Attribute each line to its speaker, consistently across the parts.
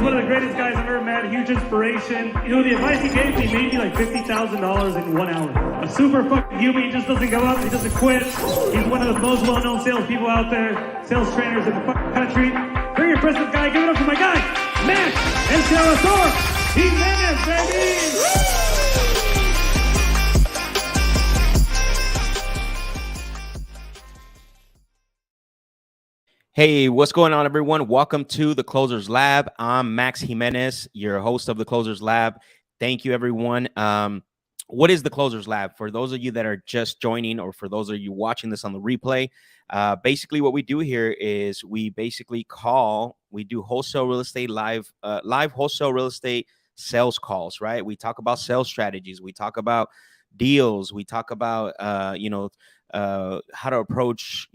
Speaker 1: one of the greatest guys I've ever met. Huge inspiration. You know, the advice he gave me made me like $50,000 in 1 hour. A super fucking human. He just doesn't give up. He doesn't quit. He's one of the most well-known salespeople out there, sales trainers in the fucking country. Very impressive guy. Give it up for my guy, Max Jimenez, baby.
Speaker 2: Hey, what's going on, everyone? Welcome to the Closers Lab. I'm Max Jimenez, your host of the Closers Lab. Thank you, everyone. What is the Closers Lab? For those of you that are just joining, or for those of you watching this on the replay, basically what we do here is we do wholesale real estate live wholesale real estate sales calls, right? We talk about sales strategies. We talk about deals. We talk about, how to approach,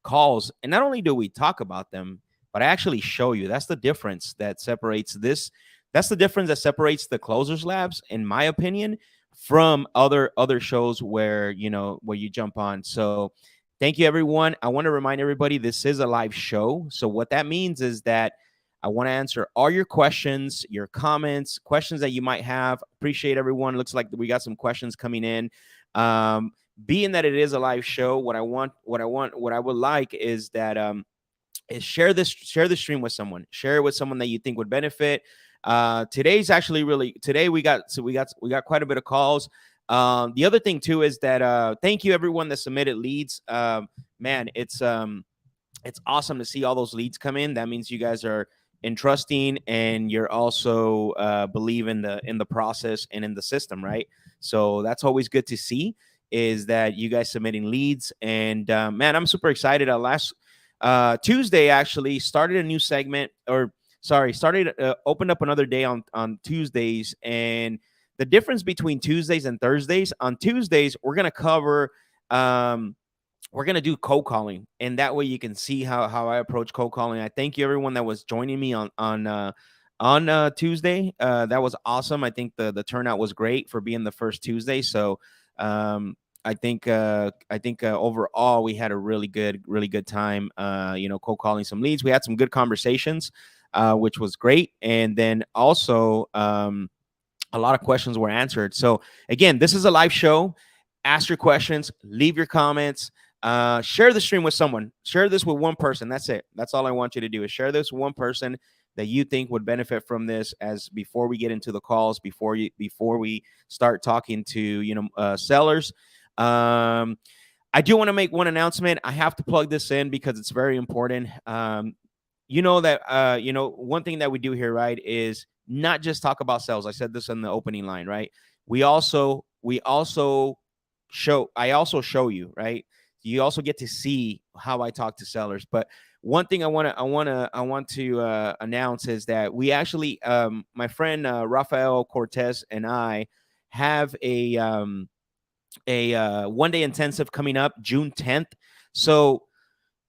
Speaker 2: calls. And not only do we talk about them, but I actually show you. That's the difference that separates this. That's the difference that separates the Closers Labs, in my opinion, from other shows where you jump on. So thank you, everyone. I want to remind everybody this is a live show. So what that means is that I want to answer all your questions, your comments, questions that you might have. Appreciate everyone. Looks like we got some questions coming in. Being that it is a live show, what I would like is that is share the stream with someone. Share it with someone that you think would benefit. Today's actually today we got quite a bit of calls. The other thing too is that thank you everyone that submitted leads. Man, it's awesome to see all those leads come in. That means you guys are entrusting and you're also believe in the process and in the system, right? So that's always good to see, is that you guys submitting leads. And man, I'm super excited. Last Tuesday actually started a new segment, opened up another day on Tuesdays. And the difference between Tuesdays and Thursdays, on Tuesdays, we're going to cover, we're going to do cold calling. And that way you can see how I approach cold calling. I thank you everyone that was joining me on Tuesday. That was awesome. I think the turnout was great for being the first Tuesday. So I think overall we had a really good time, cold calling some leads. We had some good conversations, which was great. And then also a lot of questions were answered. So again, this is a live show. Ask your questions, leave your comments, share the stream with someone, share this with one person. That's it. That's all I want you to do, is share this with one person that you think would benefit from this, as before we get into the calls, before we start talking to, sellers. I do want to make one announcement. I have to plug this in because it's very important. One thing that we do here, right, is not just talk about sales. I said this in the opening line, right? I also show you, right? You also get to see how I talk to sellers. But one thing I want to announce is that we actually, my friend Rafael Cortez and I have a 1-day intensive coming up June 10th. So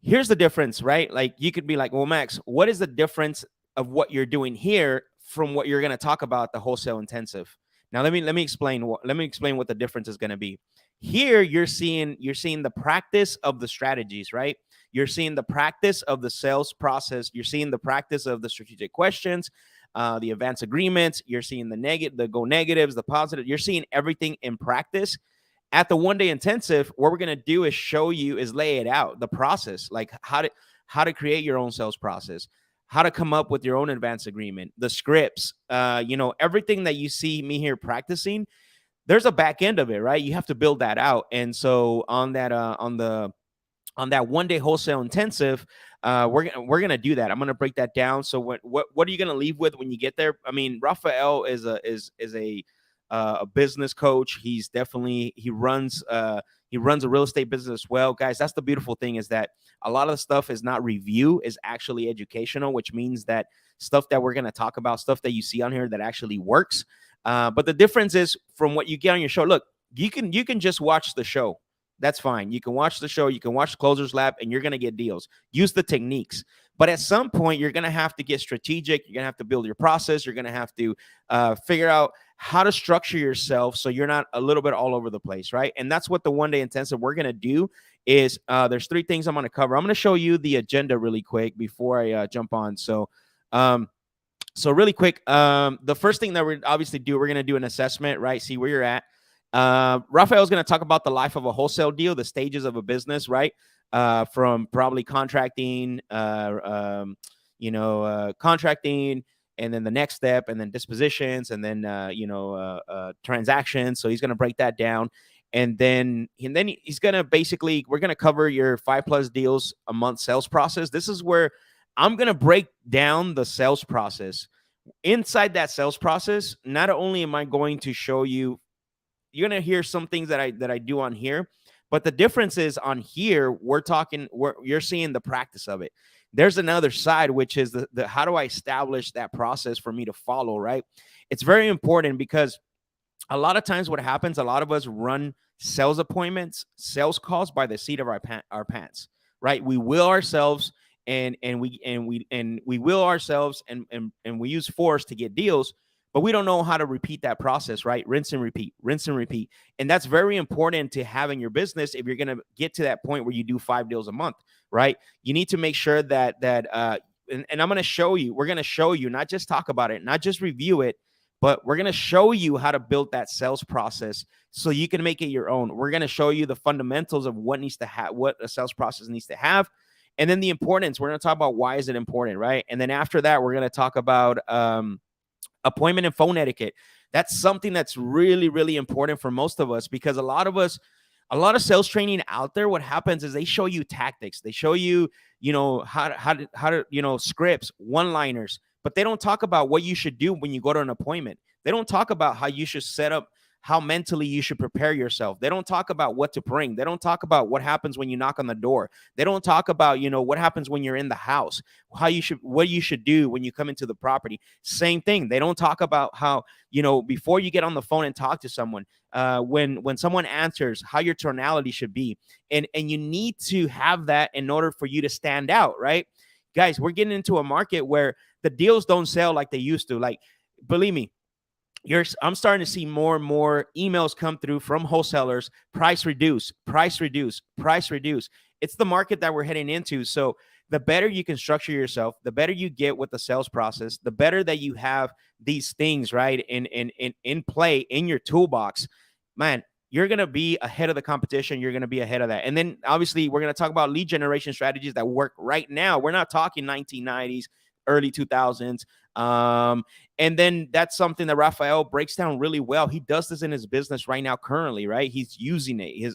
Speaker 2: here's the difference, right? Like, you could be like, well, Max, what is the difference of what you're doing here from what you're going to talk about the wholesale intensive? Now, let me explain what the difference is going to be. Here, you're seeing the practice of the strategies, right? You're seeing the practice of the sales process. You're seeing the practice of the strategic questions, the advance agreements. You're seeing the go negatives, the positive. You're seeing everything in practice. At the 1-day intensive, what we're going to do is lay it out, the process, like how to create your own sales process, how to come up with your own advance agreement, the scripts, everything that you see me here practicing. There's a back end of it, right? You have to build that out. And so on that 1-day wholesale intensive, we're gonna do that. I'm gonna break that down. So what are you gonna leave with when you get there? I mean, Rafael is a business coach. He runs a real estate business as well, guys. That's the beautiful thing, is that a lot of the stuff is not review, is actually educational, which means that stuff that we're gonna talk about, stuff that you see on here that actually works. But the difference is from what you get on your show. Look, you can just watch the show. That's fine. You can watch the show. You can watch the Closers Lab, and you're going to get deals. Use the techniques. But at some point, you're going to have to get strategic. You're going to have to build your process. You're going to have to figure out how to structure yourself so you're not a little bit all over the place, right? And that's what the 1-day intensive we're going to do is there's 3 things I'm going to cover. I'm going to show you the agenda really quick before I jump on. So So really quick, the first thing that we're obviously we're going to do an assessment, right? See where you're at. Rafael's going to talk about the life of a wholesale deal, the stages of a business, right? From probably contracting, contracting, and then the next step, and then dispositions, and then transactions. So he's going to break that down, and then he's going to basically, we're going to cover your 5+ deals a month sales process. This is where I'm going to break down the sales process. Inside that sales process, not only am I going to show you, you're going to hear some things that I do on here, but the difference is on here, you're seeing the practice of it. There's another side, which is the how do I establish that process for me to follow, right? It's very important because a lot of times what happens, a lot of us run sales appointments, sales calls by the seat of our pants, right? We will ourselves and we will ourselves and we use force to get deals, but we don't know how to repeat that process, right? Rinse and repeat. And that's very important to have in your business if you're going to get to that point where you do 5 deals a month, right? You need to make sure that and I'm going to show you, we're going to show you, not just talk about it, not just review it, but we're going to show you how to build that sales process so you can make it your own. We're going to show you the fundamentals of what a sales process needs to have. And then the importance, we're going to talk about why is it important, right? And then after that, we're going to talk about appointment and phone etiquette. That's something that's really, really important for most of us, because a lot of sales training out there, what happens is they show you tactics. They show you, how to, scripts, one-liners, but they don't talk about what you should do when you go to an appointment. They don't talk about how you should set up, how mentally you should prepare yourself. They don't talk about what to bring. They don't talk about what happens when you knock on the door. They don't talk about, what happens when you're in the house, what you should do when you come into the property. Same thing. They don't talk about how, before you get on the phone and talk to someone, when someone answers, how your tonality should be. And you need to have that in order for you to stand out, right? Guys, we're getting into a market where the deals don't sell like they used to. Like, believe me, I'm starting to see more and more emails come through from wholesalers, price reduce, price reduce, price reduce. It's the market that we're heading into. So the better you can structure yourself, the better you get with the sales process, the better that you have these things, right, in play in your toolbox, man, you're going to be ahead of the competition. You're going to be ahead of that. And then obviously we're going to talk about lead generation strategies that work right now. We're not talking 1990s, early 2000s. And then that's something that Rafael breaks down really well. He does this in his business right now, currently, right? He's using it.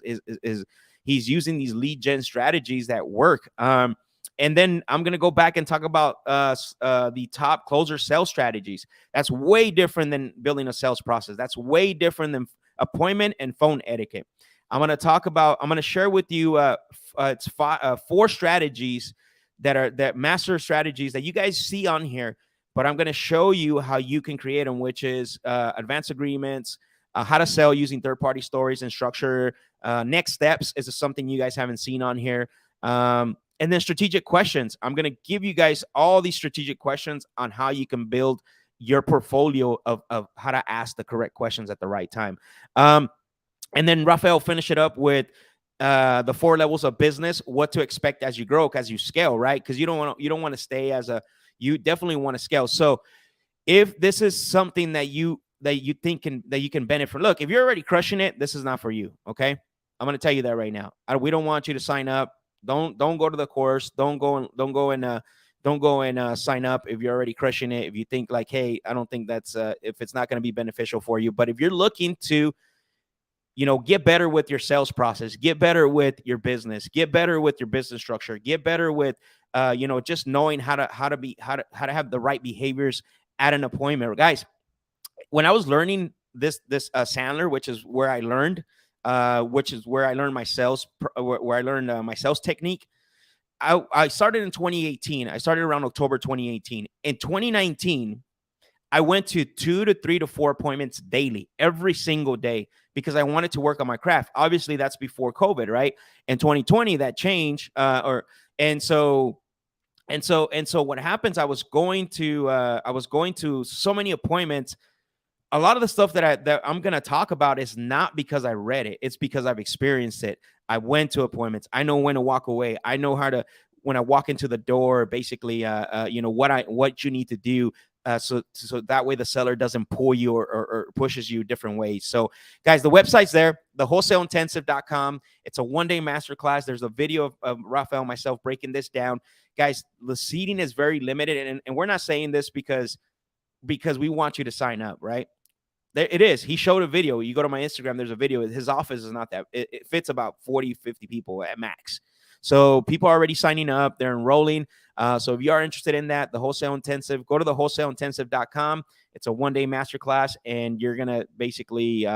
Speaker 2: He's using these lead gen strategies that work. And then I'm going to go back and talk about the top closer sales strategies. That's way different than building a sales process. That's way different than appointment and phone etiquette. I'm going to share with you it's 4 strategies that master strategies that you guys see on here, but I'm going to show you how you can create them, which is advanced agreements, how to sell using third-party stories and structure. Next steps is something you guys haven't seen on here. And then strategic questions. I'm going to give you guys all these strategic questions on how you can build your portfolio of how to ask the correct questions at the right time. And then Rafael finish it up with the 4 levels of business, what to expect as you grow, as you scale, right? Because you don't want to stay you definitely want to scale. So if this is something that you think you can benefit from, look, if you're already crushing it, this is not for you. Okay, I'm going to tell you that right now. We don't want you to sign up. Don't go to the course. Don't go and sign up if you're already crushing it. If you think like, hey, I don't think that's if it's not going to be beneficial for you. But if you're looking to get better with your sales process, get better with your business, get better with your business structure, get better with, just knowing how to have the right behaviors at an appointment. Guys, when I was learning this Sandler, which is where I learned my sales, where I learned my sales technique. I started in 2018. I started around October 2018. In 2019, I went to 2 to 3 to 4 appointments daily, every single day, because I wanted to work on my craft. Obviously, that's before COVID, right? In 2020, that changed. And so what happens? I was going to so many appointments. A lot of the stuff that I'm going to talk about is not because I read it. It's because I've experienced it. I went to appointments. I know when to walk away. I know how to, when I walk into the door, basically, what you need to do. so that way the seller doesn't pull you or pushes you different ways. So guys, the website's there, thewholesale.intensive.com. It's a one-day masterclass. There's a video of Rafael and myself breaking this down. Guys, the seating is very limited, and we're not saying this because we want you to sign up, right? There it is. He showed a video. You go to my Instagram, there's a video. His office is not that, it fits about 40, 50 people at max. So people are already signing up, they're enrolling. So if you are interested in that, the Wholesale Intensive, go to the wholesale-intensive.com. It's a one-day masterclass, and you're gonna basically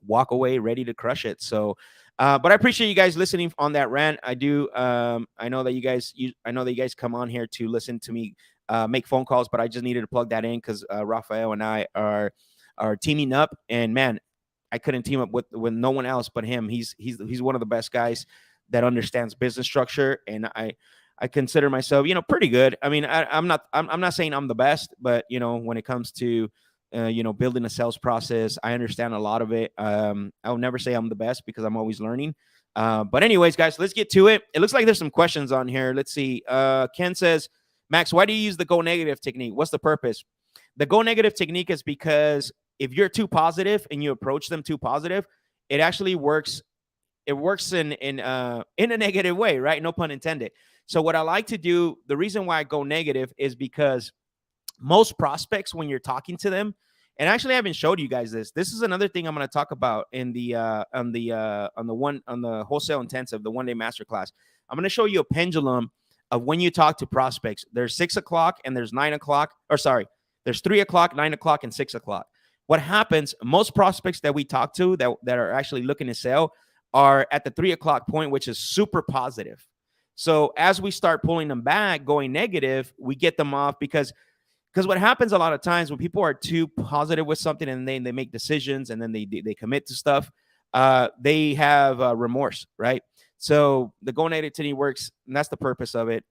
Speaker 2: walk away ready to crush it. So but I appreciate you guys listening on that rant. I do. I know that you guys come on here to listen to me make phone calls, but I just needed to plug that in because Rafael and I are teaming up, and man, I couldn't team up with no one else but him. He's one of the best guys that understands business structure, and I consider myself, pretty good. I mean, I'm not saying I'm the best, but when it comes to building a sales process, I understand a lot of it. I will never say I'm the best because I'm always learning. But anyways, guys, let's get to it. It looks like there's some questions on here. Let's see. Ken says, Max, why do you use the go negative technique? What's the purpose? The go negative technique is because if you're too positive and you approach them too positive, it actually works. It works in a negative way, right? No pun intended. So what I like to do, the reason why I go negative is because most prospects, when you're talking to them, and actually I haven't showed you guys this. This is another thing I'm going to talk about in the on the Wholesale Intensive, the one-day masterclass. I'm going to show you a pendulum of when you talk to prospects. There's 6 o'clock and there's 9 o'clock, or sorry, there's 3 o'clock, 9 o'clock, and 6 o'clock. What happens, most prospects that we talk to that are actually looking to sell are at the 3 o'clock point, which is super positive. So as we start pulling them back, going negative, we get them off because what happens a lot of times when people are too positive with something and they make decisions and then they commit to stuff, they have remorse, right? So the go negative technique works, and that's the purpose of it.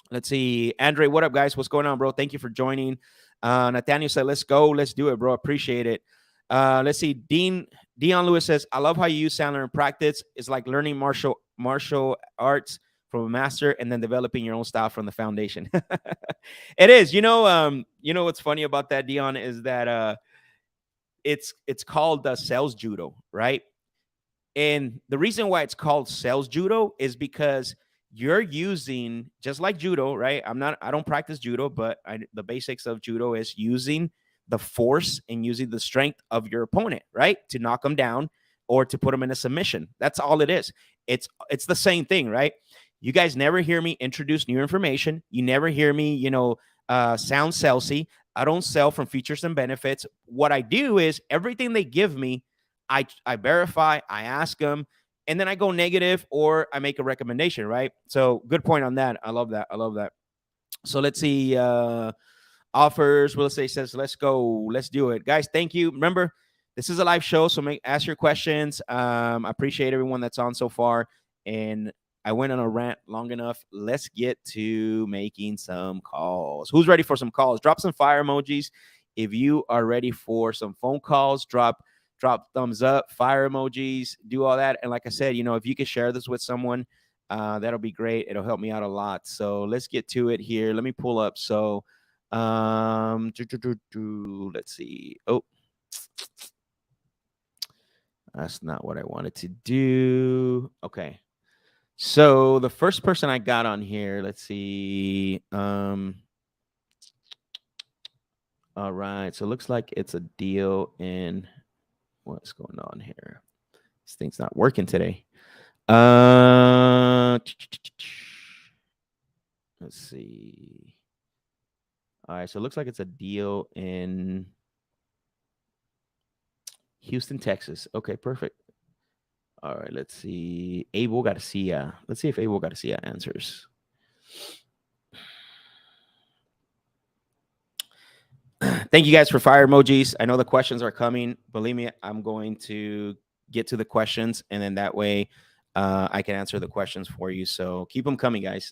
Speaker 2: Let's see. Andre, what up, guys? What's going on, bro? Thank you for joining. Nathaniel said, let's go. Let's do it, bro. Appreciate it. Let's see. Dion Lewis says, I love how you use Sandler in practice. It's like learning martial arts from a master and then developing your own style from the foundation. It is. What's funny about that, Dion, is that it's called sales judo, right? And the reason why it's called sales judo is because you're using, just like judo, right? I don't practice judo, but the basics of judo is using the force and using the strength of your opponent, right? To knock them down or to put them in a submission. That's all it is. It's the same thing, right? You guys never hear me introduce new information. You never hear me, sound salesy. I don't sell from features and benefits. What I do is everything they give me, I verify, I ask them, and then I go negative or I make a recommendation, right? So good point on that. I love that. So let's see. Offers, real estate says, let's go. Let's do it. Guys, thank you. Remember, this is a live show, so ask your questions. I appreciate everyone that's on so far. And I went on a rant long enough. Let's get to making some calls. Who's ready for some calls? Drop some fire emojis. If you are ready for some phone calls, drop thumbs up, fire emojis, do all that. And like I said, if you could share this with someone, that'll be great. It'll help me out a lot. So let's get to it here. Let me pull up. So let's see. Oh, that's not what I wanted to do. Okay. So the first person I got on here, let's see. All right. So it looks like it's a deal in what's going on here. This thing's not working today. Let's see. All right. So it looks like it's a deal in Houston, Texas. Okay, perfect. All right, let's see. Abel Garcia. Let's see if Abel Garcia answers. Thank you guys for fire emojis. I know the questions are coming. Believe me, I'm going to get to the questions, and then that way I can answer the questions for you. So keep them coming, guys.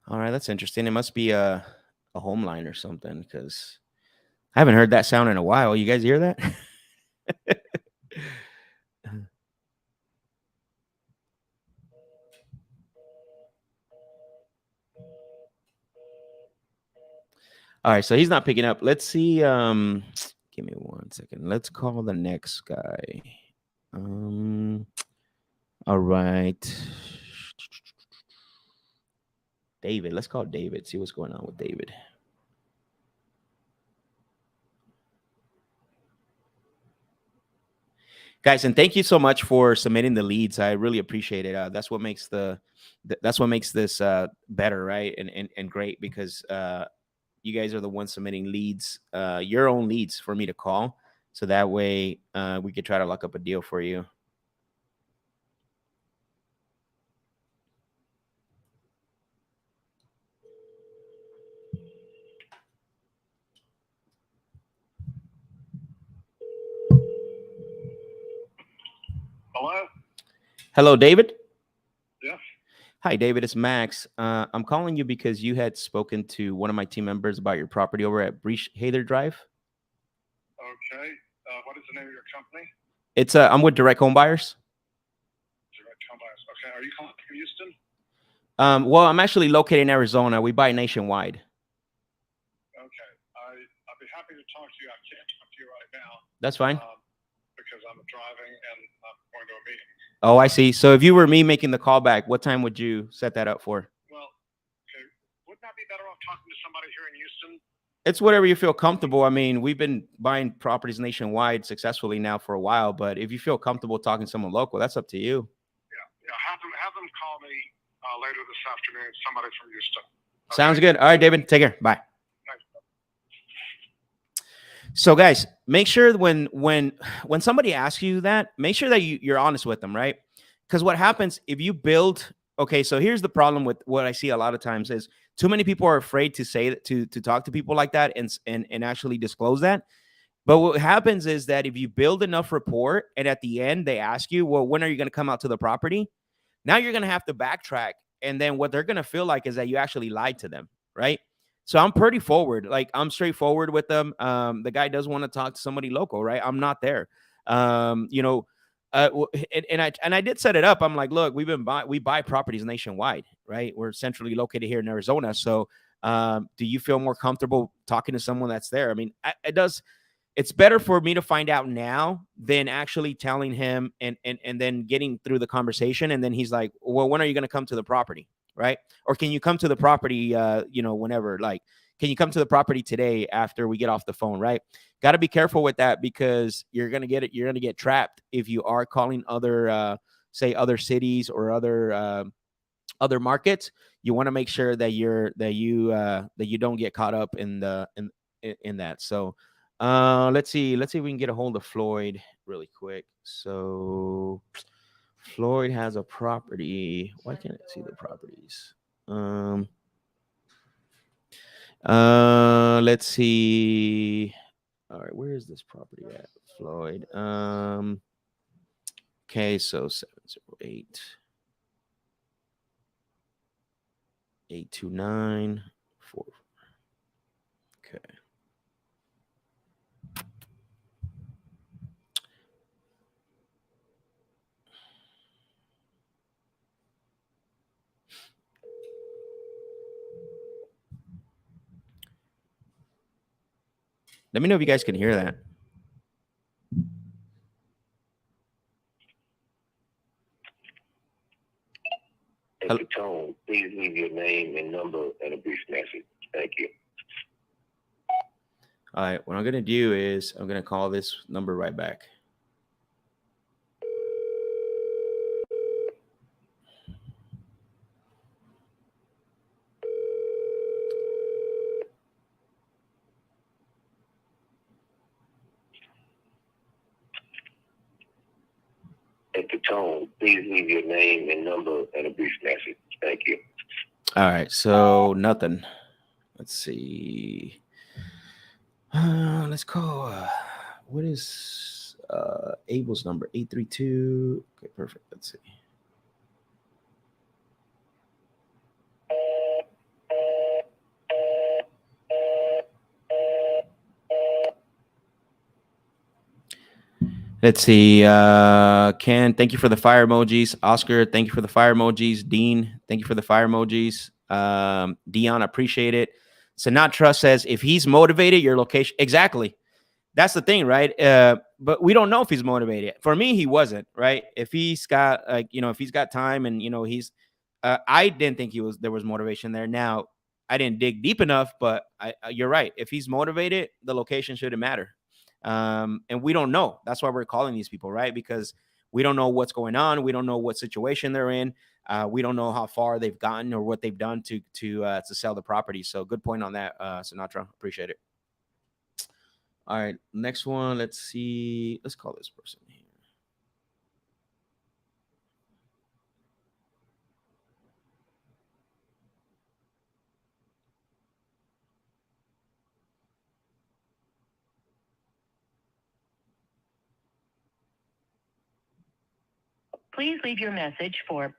Speaker 2: All right, that's interesting. It must be a home line or something because I haven't heard that sound in a while. You guys hear that? All right, so he's not picking up. Let's see. Give me 1 second. Let's call the next guy. All right. David. Let's call David. See what's going on with David. Guys, and thank you so much for submitting the leads. I really appreciate it. That's what makes this better, right? And great, because you guys are the ones submitting leads, your own leads for me to call, so that way we could try to lock up a deal for you.
Speaker 3: Hello?
Speaker 2: Hello, David.
Speaker 3: Yes.
Speaker 2: Hi, David. It's Max. I'm calling you because you had spoken to one of my team members about your property over at Breach Hather Drive.
Speaker 3: Okay. What is the name of your company?
Speaker 2: It's I'm with Direct Home Buyers.
Speaker 3: Direct Home Buyers. Okay. Are you calling from Houston?
Speaker 2: Well, I'm actually located in Arizona. We buy nationwide.
Speaker 3: Okay. I'd be happy to talk to you. I can't talk to you right now.
Speaker 2: That's fine.
Speaker 3: Because I'm driving and I'm going to a meeting.
Speaker 2: Oh, I see. So if you were me making the call back, what time would you set that up for?
Speaker 3: Well, okay. Wouldn't that be better off talking to somebody here in Houston?
Speaker 2: It's whatever you feel comfortable. I mean, we've been buying properties nationwide successfully now for a while, but if you feel comfortable talking to someone local, that's up to you.
Speaker 3: Yeah. Have them call me later this afternoon. Somebody from Houston. Okay?
Speaker 2: Sounds good. All right, David. Take care. Bye.
Speaker 3: Thanks.
Speaker 2: So, guys, make sure when somebody asks you that, make sure that you're honest with them, right? Because what happens if you build? Okay, so here's the problem with what I see a lot of times is too many people are afraid to say that, to talk to people like that and actually disclose that. But what happens is that if you build enough rapport and at the end they ask you, well, when are you going to come out to the property? Now you're going to have to backtrack. And then what they're going to feel like is that you actually lied to them, right? So I'm pretty forward. Like, I'm straightforward with them. The guy does want to talk to somebody local, right? I'm not there. You know, and I did set it up. I'm like, look, we buy properties nationwide, right? We're centrally located here in Arizona. So do you feel more comfortable talking to someone that's there? I mean, it's better for me to find out now than actually telling him and then getting through the conversation. And then he's like, well, when are you going to come to the property? Right. Or can you come to the property, whenever, like, can you come to the property today after we get off the phone? Right. Got to be careful with that, because you're going to get trapped if you are calling other, say other cities or other markets. You want to make sure that you don't get caught up in that. So, let's see if we can get a hold of Floyd really quick. So Floyd has a property. Why can't I see the properties? Let's see. All right, where is this property at, Floyd? Okay, so 708 829 4. Okay. Let me know if you guys can hear that.
Speaker 4: At the tone, please leave your name and number and a brief message. Thank you.
Speaker 2: All right, what I'm going to do is I'm going to call this number right back.
Speaker 4: At the tone, please leave your name and number and a brief message. Thank you.
Speaker 2: All right, so nothing. Let's see. Let's call. What is Abel's number? 832. Okay, perfect. Let's see. Let's see. Ken, thank you for the fire emojis. Oscar, thank you for the fire emojis. Dean, thank you for the fire emojis. Dion, appreciate it. Sinatra says, if he's motivated, your location. Exactly. That's the thing, right? But we don't know if he's motivated. For me, he wasn't, right? If he's got if he's got time and he's I didn't think there was motivation there. Now, I didn't dig deep enough, but you're right. If he's motivated, the location shouldn't matter. And we don't know. That's why we're calling these people, right? Because we don't know what's going on. We don't know what situation they're in. We don't know how far they've gotten or what they've done to sell the property. So good point on that, Sinatra. Appreciate it. All right, next one. Let's see. Let's call this person here.
Speaker 5: Please leave your message for.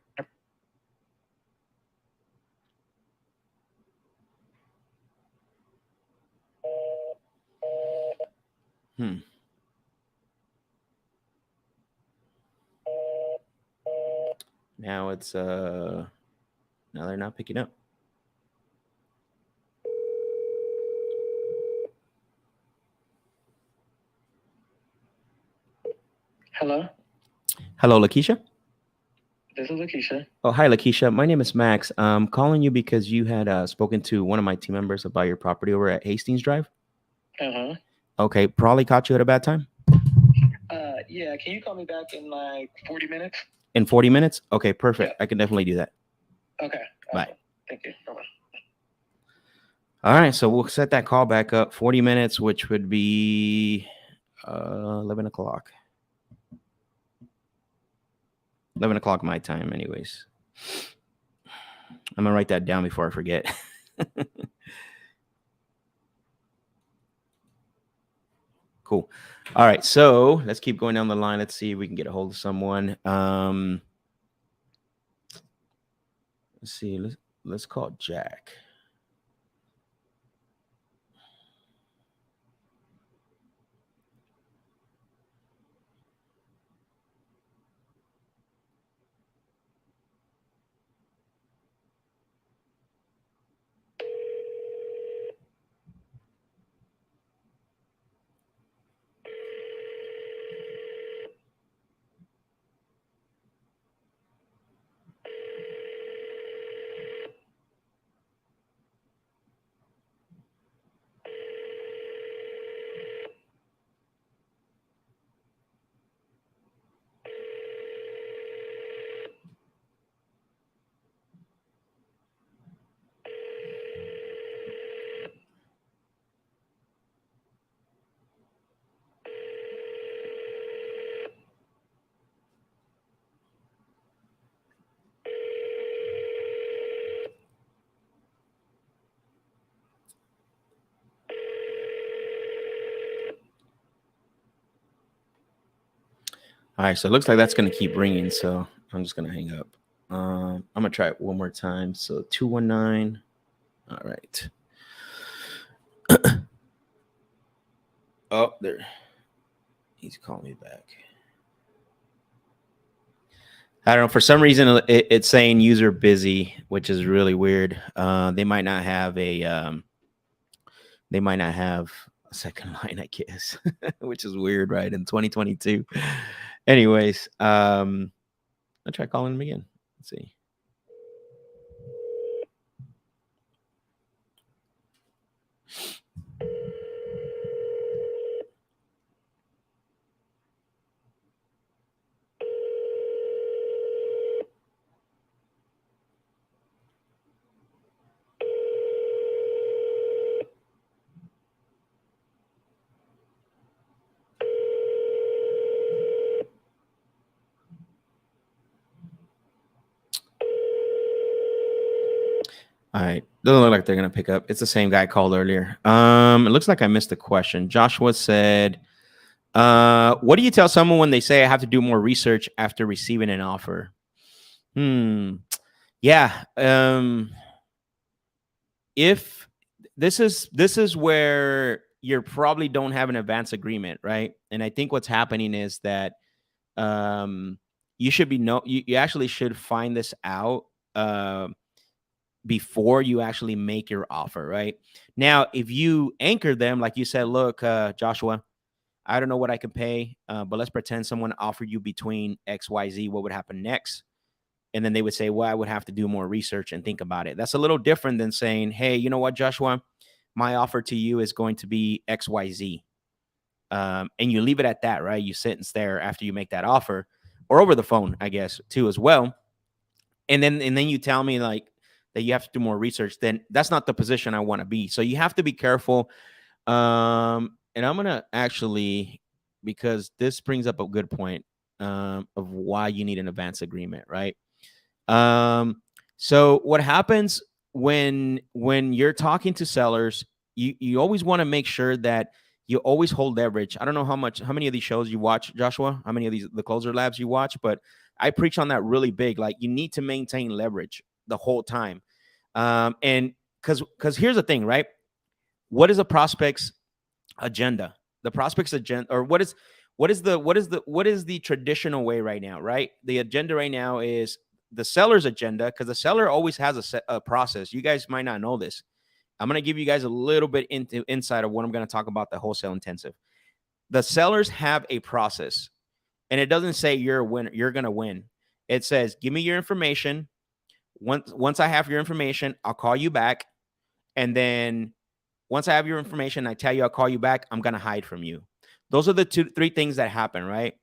Speaker 2: Now it's now they're not picking up.
Speaker 6: Hello,
Speaker 2: Hello, Lakeisha.
Speaker 6: this is Lakeisha.
Speaker 2: Oh, hi, Lakeisha. My name is Max. I'm calling you because you had spoken to one of my team members about your property over at Hastings Drive.
Speaker 6: Uh-huh.
Speaker 2: Okay, probably caught you at a bad time.
Speaker 6: Yeah, can you call me back in like 40 minutes?
Speaker 2: In 40 minutes? Okay, perfect.
Speaker 6: Yeah.
Speaker 2: I can definitely do that.
Speaker 6: Okay.
Speaker 2: Bye.
Speaker 6: Awesome. Thank you. Bye-bye.
Speaker 2: All right, so we'll set that call back up. 40 minutes, which would be 11 o'clock. 11 o'clock my time, anyways. I'm going to write that down before I forget. Cool. All right, so let's keep going down the line. Let's see if we can get a hold of someone. Let's see. Let's call Jack. All right, so it looks like that's going to keep ringing, so I'm just going to hang up. I'm going to try it one more time. So 219. All right. Oh, there. He's calling me back. I don't know. For some reason, it's saying user busy, which is really weird. They might not have a second line, I guess, which is weird, right? In 2022. Anyways, I'll try calling him again. Let's see. All right. Doesn't look like they're going to pick up. It's the same guy called earlier. It looks like I missed the question. Joshua said, what do you tell someone when they say I have to do more research after receiving an offer? Yeah. If this is where you probably don't have an advance agreement, right? And I think what's happening is that you should be you actually should find this out before you actually make your offer, right? Now, if you anchor them, like you said, look, Joshua, I don't know what I can pay, but let's pretend someone offered you between X, Y, Z. What would happen next? And then they would say, well, I would have to do more research and think about it. That's a little different than saying, hey, you know what, Joshua, my offer to you is going to be X, Y, Z. And you leave it at that, right? You sit and stare after you make that offer, or over the phone, I guess, too, as well. And then you tell me like that you have to do more research. Then that's not the position I want to be. So you have to be careful. And I'm gonna actually, because this brings up a good point of why you need an advance agreement, right? So what happens when you're talking to sellers, you always want to make sure that you always hold leverage. I don't know how many of these shows you watch, Joshua, how many of the closer labs you watch, but I preach on that really big. Like you need to maintain leverage the whole time. And because here's the thing, right? What is a prospect's agenda? The prospect's agenda, or what is the traditional way right now, right? The agenda right now is the seller's agenda, because the seller always has a process. You guys might not know this. I'm going to give you guys a little bit into insight of what I'm going to talk about the wholesale intensive. The sellers have a process, and it doesn't say you're a winner, you're going to win. It says, give me your information. Once I have your information, I'll call you back. And then once I have your information, I tell you I'll call you back, I'm going to hide from you. Those are the three things that happen, right?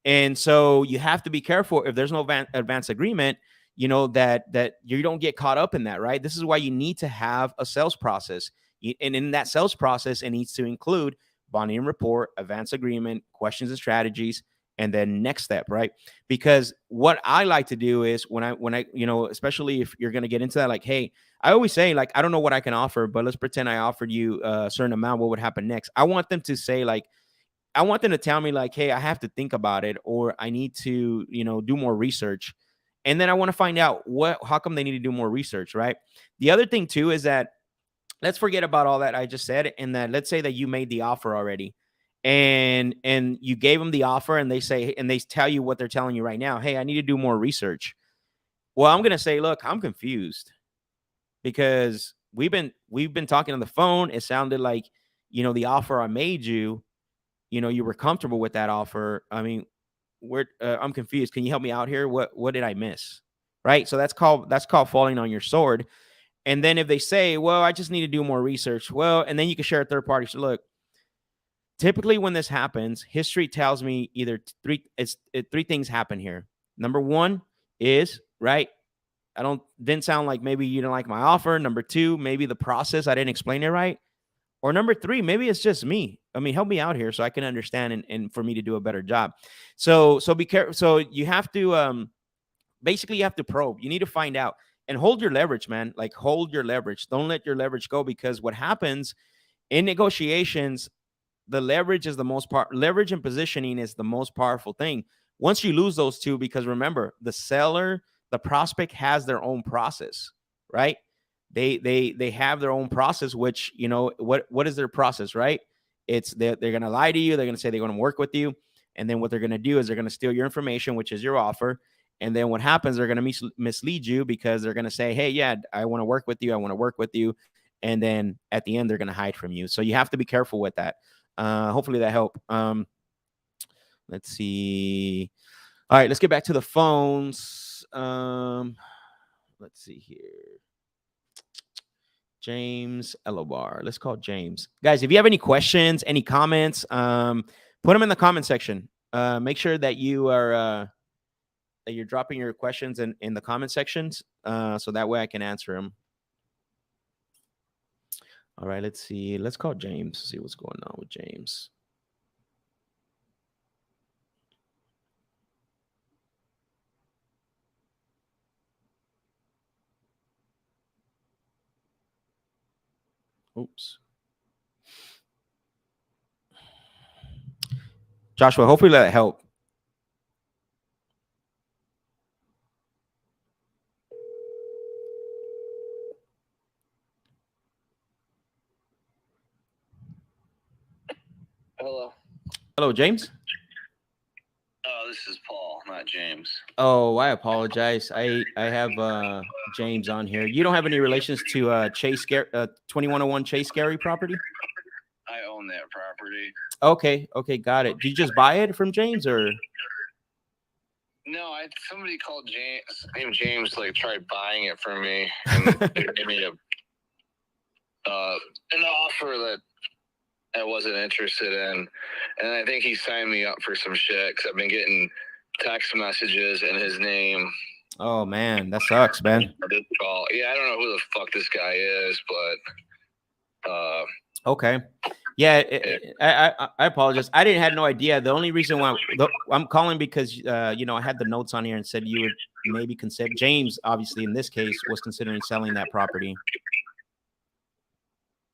Speaker 2: And so you have to be careful if there's no advance agreement, you know, that you don't get caught up in that, right? This is why you need to have a sales process. And in that sales process, it needs to include bonding and report, advance agreement, questions and strategies, and then next step, right? Because what I like to do is when I, you know, especially if you're going to get into that, like, hey, I always say, like, I don't know what I can offer, but let's pretend I offered you a certain amount. What would happen next? I want them to say, like, I want them to tell me, like, hey, I have to think about it, or I need to, you know, do more research. And then I want to find out how come they need to do more research, right? The other thing too is that let's forget about all that I just said. And that let's say that you made the offer already and you gave them the offer, and they say, and they tell you what they're telling you right now. Hey, I need to do more research. Well, I'm going to say, look, I'm confused, because we've been talking on the phone. It sounded like, you know, the offer I made you, you know, you were comfortable with that offer. I mean, I'm confused. Can you help me out here? What did I miss? Right. So that's called falling on your sword. And then if they say, well, I just need to do more research. Well, and then you can share a third party. So look, typically when this happens, history tells me either three things happen here. Number one is, right, didn't sound like maybe you didn't like my offer. Number two, maybe the process, I didn't explain it right. Or number three, maybe it's just me. I mean, help me out here so I can understand and for me to do a better job. So be careful. So you have to basically you have to probe. You need to find out and hold your leverage, man. Like hold your leverage. Don't let your leverage go, because what happens in negotiations, the leverage is the most leverage and positioning is the most powerful thing. Once you lose those two, because remember, the prospect has their own process, right? They have their own process, which, you know, what is their process, right? It's they're going to lie to you. They're going to say they're going to work with you. And then what they're going to do is they're going to steal your information, which is your offer. And then what happens, they're going to mislead you, because they're going to say, hey, yeah, I want to work with you. I want to work with you. And then at the end, they're going to hide from you. So you have to be careful with that. Hopefully that helped. Let's see. All right, let's get back to the phones. Let's see here. James Elobar. Let's call James. Guys, if you have any questions, any comments, put them in the comment section. Make sure that you are that you're dropping your questions in the comment sections, so that way I can answer them. All right, let's see. Let's call James. See what's going on with James. Oops. Joshua, hopefully that helped. Hello, James.
Speaker 7: This is Paul, not James.
Speaker 2: Oh, I apologize. I have James on here. You don't have any relations to Chase 2101 Chase Gary property?
Speaker 7: I own that property.
Speaker 2: Okay, got it. Did you just buy it from James or?
Speaker 7: No, somebody called James, named James, like tried buying it from me, and they gave me an offer that I wasn't interested in, and I think he signed me up for some shit because I've been getting text messages in his name.
Speaker 2: Oh man, that sucks, man.
Speaker 7: Yeah, I don't know who the fuck this guy is, but
Speaker 2: okay. Yeah, I apologize. I had no idea. The only reason why I'm calling because I had the notes on here and said you would maybe consider. James, obviously, in this case, was considering selling that property.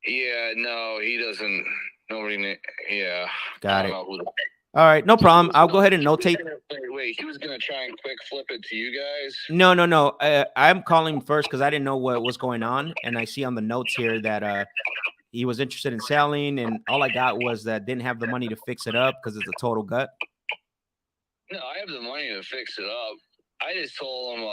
Speaker 7: Yeah, no, he doesn't. Nobody. Yeah,
Speaker 2: got it. All right, no problem. I'll go ahead and notate.
Speaker 7: Wait, he was gonna try and quick flip it to you guys?
Speaker 2: No. I'm calling first because I didn't know what was going on, and I see on the notes here that he was interested in selling, and all I got was that didn't have the money to fix it up because it's a total gut.
Speaker 7: No, I have the money to fix it up. I just told him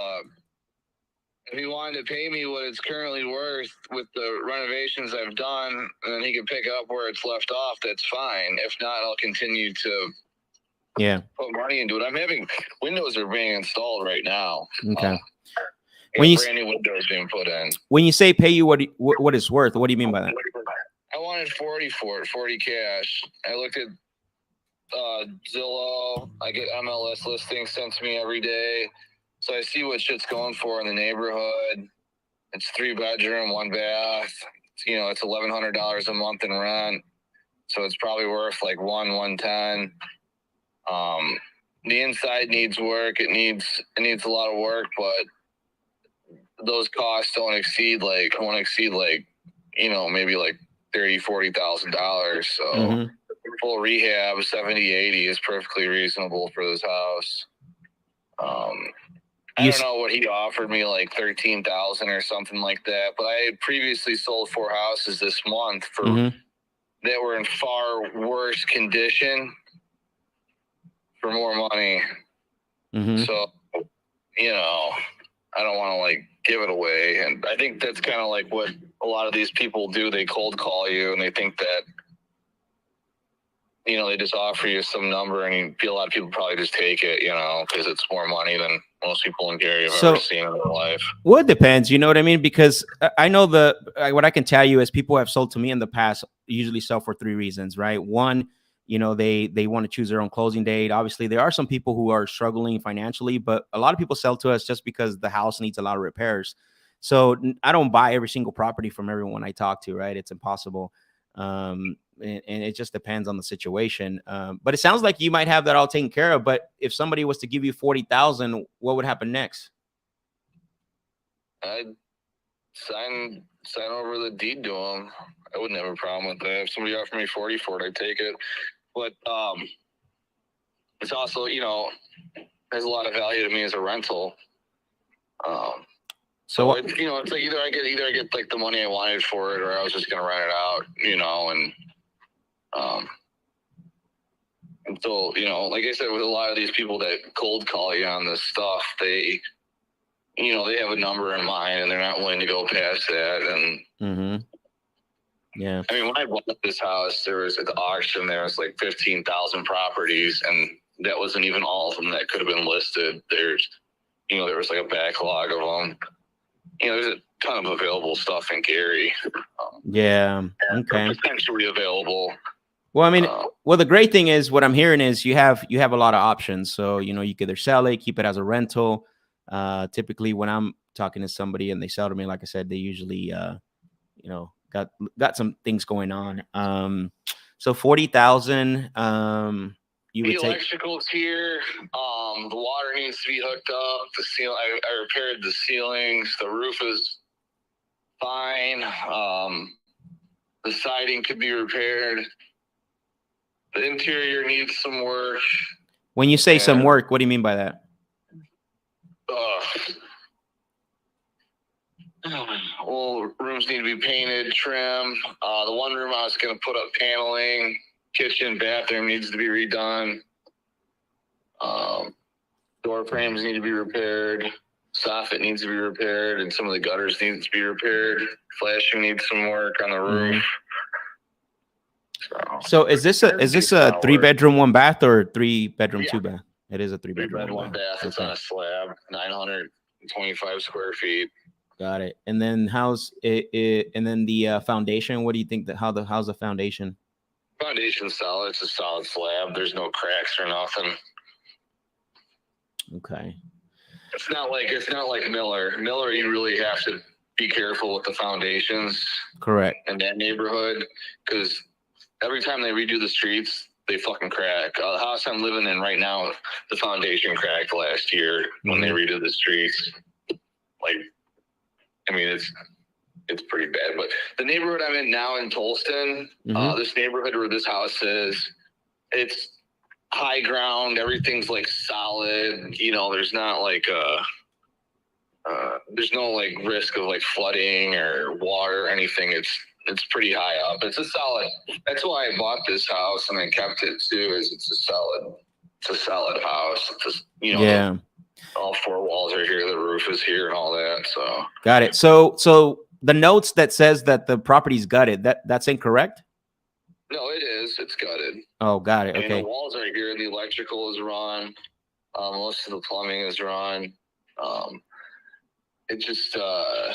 Speaker 7: if he wanted to pay me what it's currently worth with the renovations I've done, and then he can pick up where it's left off, that's fine. If not, I'll continue to put money into it. I'm having windows are being installed right now.
Speaker 2: Okay.
Speaker 7: When brand new windows being put in.
Speaker 2: When you say pay you what it's worth, what do you mean by that?
Speaker 7: I wanted 40 for it, 40 cash. I looked at Zillow. I get MLS listings sent to me every day. So I see what shit's going for in the neighborhood. It's 3-bedroom, 1 bath. It's $1,100 a month in rent. So it's probably worth like $110. The inside needs work. It needs a lot of work, but those costs won't exceed like maybe like $30,000-$40,000. So full rehab, 70-80 is perfectly reasonable for this house. I don't know what he offered me, like $13,000 or something like that. But I had previously sold 4 houses this month that were in far worse condition for more money. So, I don't want to like give it away. And I think that's kind of like what a lot of these people do. They cold call you and they think that, they just offer you some number, and a lot of people probably just take it, because it's more money than most people in Gary have ever seen in their life.
Speaker 2: Well, it depends. You know what I mean? Because I know what I can tell you is people have sold to me in the past usually sell for 3 reasons, right? One, they want to choose their own closing date. Obviously, there are some people who are struggling financially, but a lot of people sell to us just because the house needs a lot of repairs. So I don't buy every single property from everyone I talk to, right? It's impossible. And it just depends on the situation. But it sounds like you might have that all taken care of. But if somebody was to give you 40,000, what would happen next?
Speaker 7: I'd sign over the deed to him. I wouldn't have a problem with that. If somebody offered me 40 for it, I'd take it. But it's also, has a lot of value to me as a rental. So it's like either I get like the money I wanted for it, or I was just gonna rent it out, and so like I said, with a lot of these people that cold call you on this stuff, they have a number in mind and they're not willing to go past that. And
Speaker 2: yeah,
Speaker 7: I mean, when I bought this house, there was at the auction, there was like 15,000 properties, and that wasn't even all of them that could have been listed. There was like a backlog of them. There's a ton of available stuff in Gary. Potentially available.
Speaker 2: Well, I mean, the great thing is what I'm hearing is you have a lot of options. So, you can either sell it, keep it as a rental. Typically when I'm talking to somebody and they sell to me, like I said, they usually, got some things going on. So 40,000, you would
Speaker 7: the electrical's here. The water needs to be hooked up. The ceiling, I repaired the ceilings. The roof is fine. The siding could be repaired. The interior needs some work.
Speaker 2: When you say some work, what do you mean by that?
Speaker 7: Well, rooms need to be painted, trim. The one room I was going to put up paneling. Kitchen, bathroom needs to be redone. Door frames need to be repaired. Soffit needs to be repaired, and some of the gutters need to be repaired. Flashing needs some work on the roof.
Speaker 2: So is this a 3-bedroom, 1-bath, or 3-bedroom, 2-bath? It is a 3-bedroom,
Speaker 7: 3-bed, 1-bath. It's on a slab, 925 square feet.
Speaker 2: Got it. And then how's it? And then the foundation. What do you think that how's the foundation?
Speaker 7: Foundation's solid. It's a solid slab. There's no cracks or nothing.
Speaker 2: Okay.
Speaker 7: It's not like Miller. Miller, you really have to be careful with the foundations.
Speaker 2: Correct.
Speaker 7: In that neighborhood, because every time they redo the streets, they fucking crack. The house I'm living in right now, the foundation cracked last year when they redid the streets. Like, I mean, it's pretty bad. But the neighborhood I'm in now in Tolston, this neighborhood where this house is, it's high ground. Everything's like solid. You know, there's not like there's no like risk of like flooding or water or anything. It's pretty high up. It's a solid. That's why I bought this house and I kept it too. Is it's a solid house. It's just, you know,
Speaker 2: yeah.
Speaker 7: All 4 walls are here. The roof is here and all that. So
Speaker 2: got it. So the notes that says that the property's gutted, that's incorrect.
Speaker 7: No, it is. It's gutted.
Speaker 2: Oh, got it. Okay.
Speaker 7: And the walls are here. The electrical is run. Most of the plumbing is run. It just the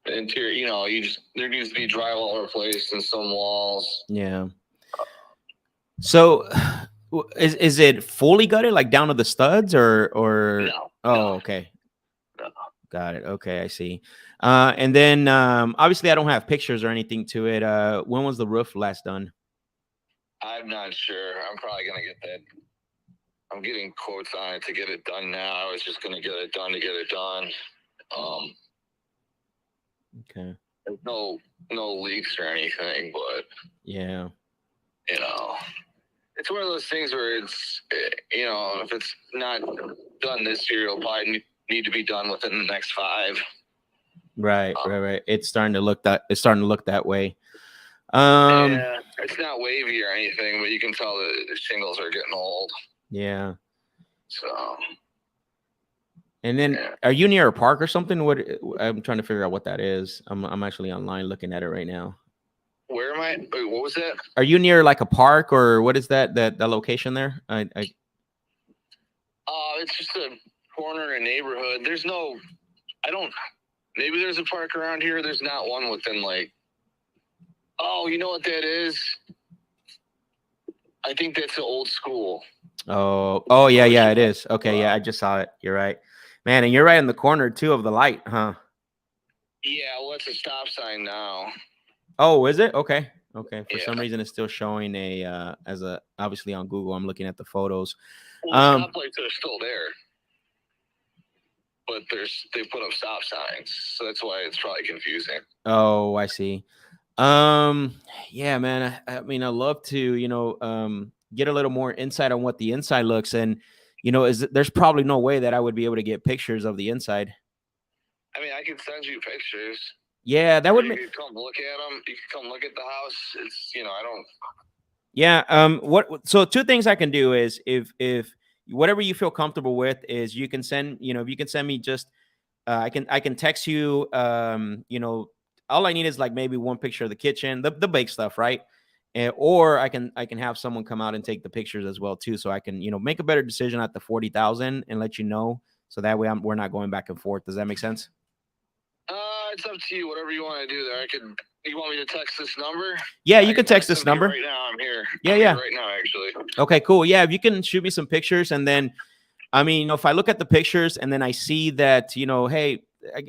Speaker 7: interior. You know, there needs to be drywall replaced in some walls.
Speaker 2: Yeah. So, is it fully gutted, like down to the studs, or?
Speaker 7: No.
Speaker 2: Oh,
Speaker 7: no.
Speaker 2: Okay.
Speaker 7: No.
Speaker 2: Got it. Okay, I see. And then obviously I don't have pictures or anything to it. When was the roof last done?
Speaker 7: I'm not sure. I'm probably gonna get that. I'm getting quotes on it to get it done now. I was just gonna get it done to get it done.
Speaker 2: Okay.
Speaker 7: There's no leaks or anything, but
Speaker 2: yeah,
Speaker 7: you know, it's one of those things where it's, you know, if it's not done this year, it'll probably need to be done within the next 5.
Speaker 2: Right. It's starting to look that way.
Speaker 7: Yeah, it's not wavy or anything, but you can tell the shingles are getting old.
Speaker 2: Yeah.
Speaker 7: So.
Speaker 2: And then, are you near a park or something? What I'm trying to figure out what that is. I'm actually online looking at it right now.
Speaker 7: Where am I? Wait, what was that?
Speaker 2: Are you near like a park, or what is that location there?
Speaker 7: It's just a corner in a neighborhood. Maybe there's a park around here. There's not one within like, oh, you know what that is? I think that's the old school.
Speaker 2: Oh yeah, it is. Okay, yeah, I just saw it. You're right, man, and you're right in the corner too of the light, huh?
Speaker 7: Yeah, well, it's a stop sign now.
Speaker 2: Oh, is it? Okay. For some reason, it's still showing obviously on Google. I'm looking at the photos.
Speaker 7: Well, the stoplights are still there, but they put up stop signs, so that's why it's probably confusing.
Speaker 2: Oh, I see. Yeah, man. I mean, I love to, get a little more insight on what the inside looks, and there's probably no way that I would be able to get pictures of the inside. I
Speaker 7: mean, I can send you pictures.
Speaker 2: Yeah, that would
Speaker 7: make. You can come look at them. You can come look at the house. It's, I don't.
Speaker 2: Yeah. So 2 things I can do is if whatever you feel comfortable with is you can send, if you can send me just, I can text you, all I need is like maybe 1 picture of the kitchen, the bake stuff, right? Or I can have someone come out and take the pictures as well too, so I can make a better decision at the 40,000 and let you know, so that way we're not going back and forth. Does that make sense?
Speaker 7: It's up to you. Whatever you want to do there. You want me to text this number?
Speaker 2: Yeah, you can text this number.
Speaker 7: Right now, I'm here.
Speaker 2: Yeah.
Speaker 7: Here right now, actually.
Speaker 2: Okay, cool. Yeah, if you can shoot me some pictures, and then, I mean, if I look at the pictures and then I see that, hey,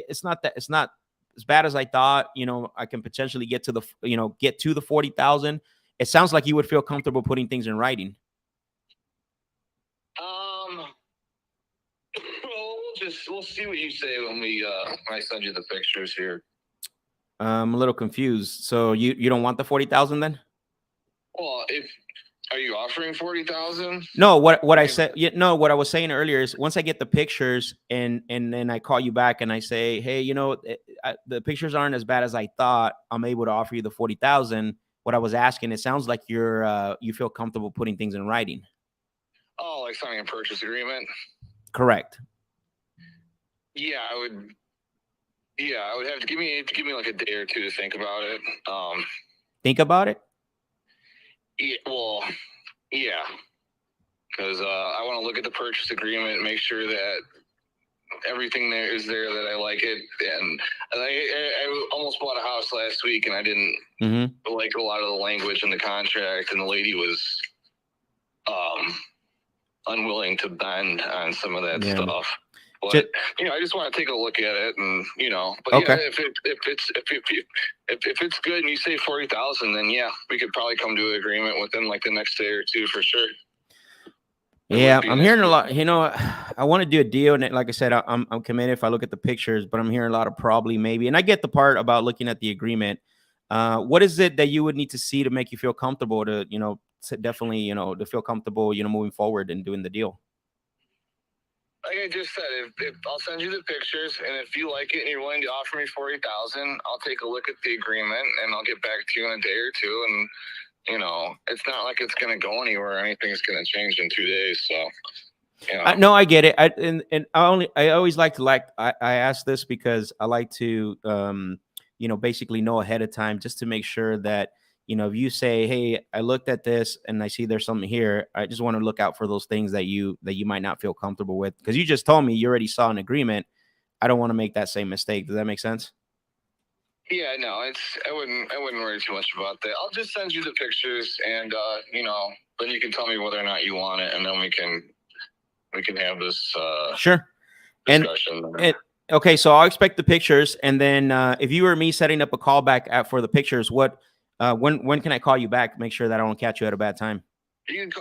Speaker 2: it's not as bad as I thought, I can potentially get to the 40,000. It sounds like you would feel comfortable putting things in writing.
Speaker 7: We'll see what you say when I send you the pictures here.
Speaker 2: I'm a little confused. So you don't want the 40,000 then?
Speaker 7: Well, are you offering 40,000?
Speaker 2: No, what I said, what I was saying earlier is once I get the pictures and then I call you back and I say, hey, the pictures aren't as bad as I thought, I'm able to offer you the 40,000. what I was asking, it sounds like you feel comfortable putting things in writing.
Speaker 7: Oh, like signing a purchase agreement?
Speaker 2: Correct.
Speaker 7: Yeah, I would. Yeah, I would have to give me like a day or two to think about it.
Speaker 2: Think about it.
Speaker 7: Yeah, well, yeah, because I want to look at the purchase agreement, make sure that everything there is there, that I like it, and I almost bought a house last week, and I didn't like a lot of the language in the contract, and the lady was unwilling to bend on some of that stuff. But I just want to take a look at it, and but yeah, if it's good, and you say 40,000, then yeah, we could probably come to an agreement within like the next day or two for sure.
Speaker 2: Yeah, I'm hearing a lot. I want to do a deal, and like I said, I'm committed if I look at the pictures, but I'm hearing a lot of probably, maybe, and I get the part about looking at the agreement. What is it that you would need to see to make you feel comfortable to definitely to feel comfortable moving forward and doing the deal?
Speaker 7: Like I just said, if I'll send you the pictures, and if you like it and you're willing to offer me 40,000, I'll take a look at the agreement, and I'll get back to you in a day or two. And it's not like it's going to go anywhere. Anything's going to change in 2 days. So,
Speaker 2: no, I get it. I always like to I ask this because I like to basically know ahead of time, just to make sure that if you say, hey, I looked at this and I see there's something here, I just want to look out for those things that you might not feel comfortable with, because you just told me you already saw an agreement. I don't want to make that same mistake. Does that make sense?
Speaker 7: Yeah, no, I wouldn't worry too much about that. I'll just send you the pictures, and then you can tell me whether or not you want it, and then we can have this
Speaker 2: sure
Speaker 7: discussion.
Speaker 2: Okay, so I'll expect the pictures, and then if you were me setting up a call back for the pictures, when can I call you back? Make sure that I don't catch you at a bad time.
Speaker 7: I'm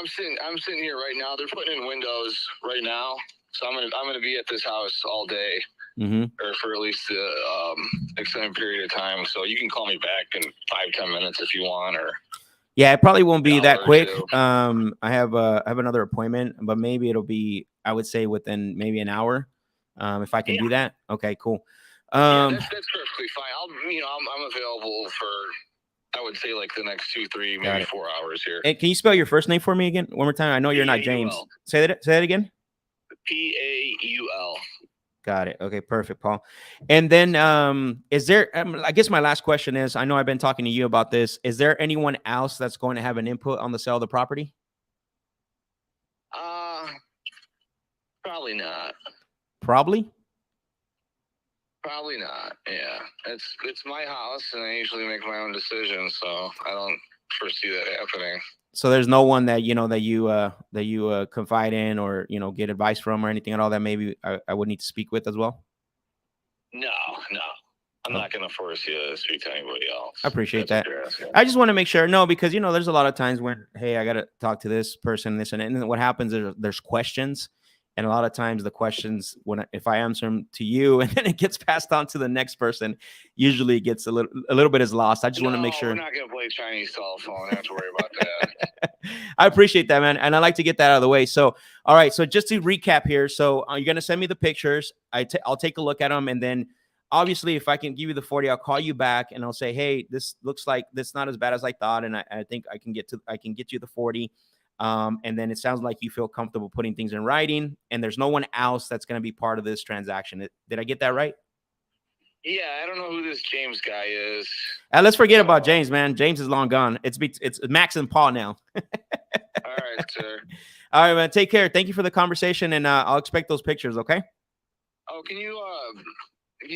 Speaker 7: sitting here right now. They're putting in windows right now, so I'm gonna be at this house all day, or for at least extended period of time. So you can call me back in 5-10 minutes if you want, or
Speaker 2: yeah, it probably won't be that quick. I have another appointment, but maybe it'll be, I would say, within maybe an hour. If I can do that. Okay, cool.
Speaker 7: Yeah, that's perfectly fine. I'm available for, I would say, like the next 2, 3, maybe 4 hours here.
Speaker 2: And can you spell your first name for me again one more time? I know you're not James. Say that again.
Speaker 7: Paul.
Speaker 2: Got it. Okay, perfect, Paul. And then is there, I guess my last question is, I know I've been talking to you about this. Is there anyone else that's going to have an input on the sale of the property?
Speaker 7: Probably not.
Speaker 2: Probably
Speaker 7: not. Yeah, it's my house, and I usually make my own decisions, so I don't foresee that happening.
Speaker 2: So there's no one that you confide in, or get advice from, or anything at all that maybe I would need to speak with as well?
Speaker 7: No. I'm not going to force you to speak to anybody else.
Speaker 2: I appreciate that. I just want to make sure. No, because there's a lot of times when, hey, I got to talk to this person, this and then what happens is there's questions. And a lot of times the questions, if I answer them to you and then it gets passed on to the next person, usually it gets a little bit is lost. I just want to make sure.
Speaker 7: We're not going to play Chinese telephone. I have to worry about that.
Speaker 2: I appreciate that, man. And I like to get that out of the way. So, all right. So just to recap here. So you're going to send me the pictures. I'll take a look at them. And then obviously if I can give you the 40, I'll call you back and I'll say, hey, this looks like this not as bad as I thought. And I think I can get you the 40. And then it sounds like you feel comfortable putting things in writing, and there's no one else that's going to be part of this transaction. Did I get that right?
Speaker 7: Yeah, I don't know who this James guy is.
Speaker 2: Let's forget about James, man. James is long gone. It's Max and Paul now.
Speaker 7: All right, sir.
Speaker 2: All right, man. Take care. Thank you for the conversation, and I'll expect those pictures. Okay.
Speaker 7: Oh, can you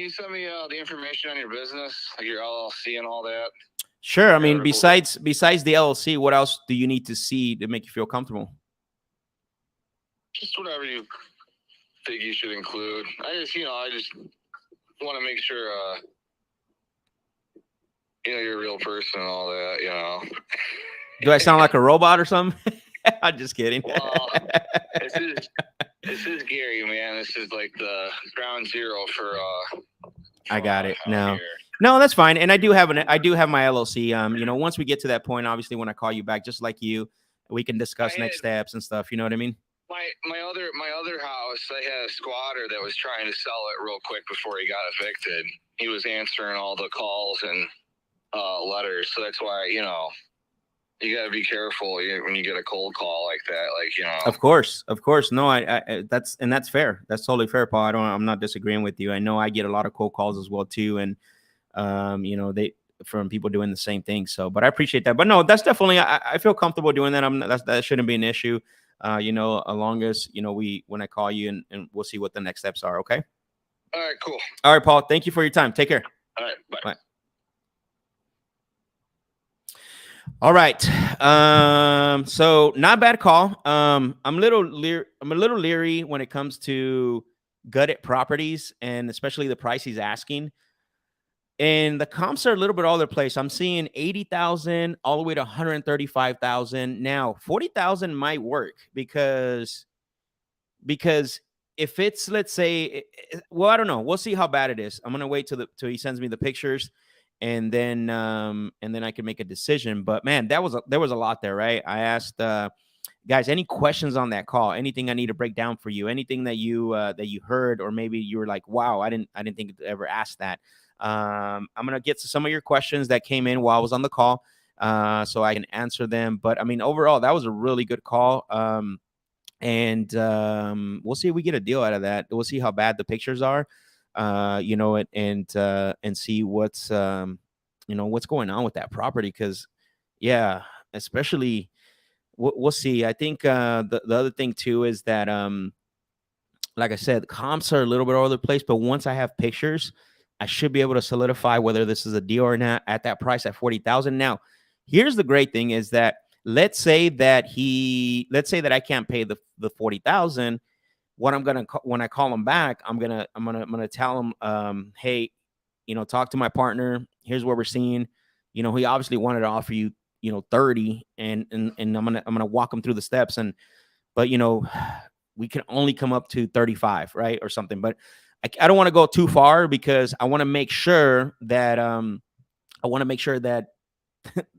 Speaker 7: send me the information on your business, like your LLC and all that?
Speaker 2: Sure. I mean, besides the LLC, what else do you need to see to make you feel comfortable?
Speaker 7: Just whatever you think you should include. I just want to make sure, you're a real person and all that,
Speaker 2: Do I sound like a robot or something? I'm just kidding.
Speaker 7: Well, this is Gary, man. This is like the ground zero for
Speaker 2: I got it. No, that's fine. And I do have my LLC. Once we get to that point, obviously, when I call you back, just like you, we can discuss next steps and stuff. You know what I mean?
Speaker 7: My other house, I had a squatter that was trying to sell it real quick before he got evicted. He was answering all the calls, and letters. So that's why, you know, you got to be careful when you get a cold call like that. Like, you know,
Speaker 2: Of course. No, I that's fair. That's totally fair, Paul. I'm not disagreeing with you. I know I get a lot of cold calls as well too, and you know, they from people doing the same thing. So, but I appreciate that. But no, that's definitely I feel comfortable doing that. That shouldn't be an issue. You know, as long as you know when I call you and we'll see what the next steps are. Okay.
Speaker 7: all right, cool.
Speaker 2: All right, Paul. Thank you for your time. Take care.
Speaker 7: All right, bye.
Speaker 2: Bye. All right. So not bad call. I'm a little leery when it comes to gutted properties and especially the price he's asking. And the comps are a little bit all over the place. I'm seeing 80,000 all the way to 135,000. Now, 40,000 might work because if it's, let's say, well, I don't know. We'll see how bad it is. I'm gonna wait till he sends me the pictures, and then I can make a decision. But man, there was a lot there, right? I asked guys, any questions on that call? Anything I need to break down for you? Anything that you heard, or maybe you were like, wow, I didn't think to ever ask that. I'm gonna get to some of your questions that came in while I was on the call, so I can answer them. But I mean, overall, that was a really good call. And we'll see if we get a deal out of that. We'll see how bad the pictures are, you know, and see what's you know, what's going on with that property. Because yeah, especially we'll see. I think the other thing too is that like I said, comps are a little bit all over the place, but once I have pictures, I should be able to solidify whether this is a deal or not at that price at 40,000. Now, here's the great thing is that let's say that I can't pay the 40,000. What I'm gonna when I call him back, I'm gonna tell him, hey, you know, talk to my partner. Here's what we're seeing. You know, he obviously wanted to offer you, you know, 30, and I'm gonna walk him through the steps, but you know, we can only come up to 35, right, or something. But I don't want to go too far because I want to make sure that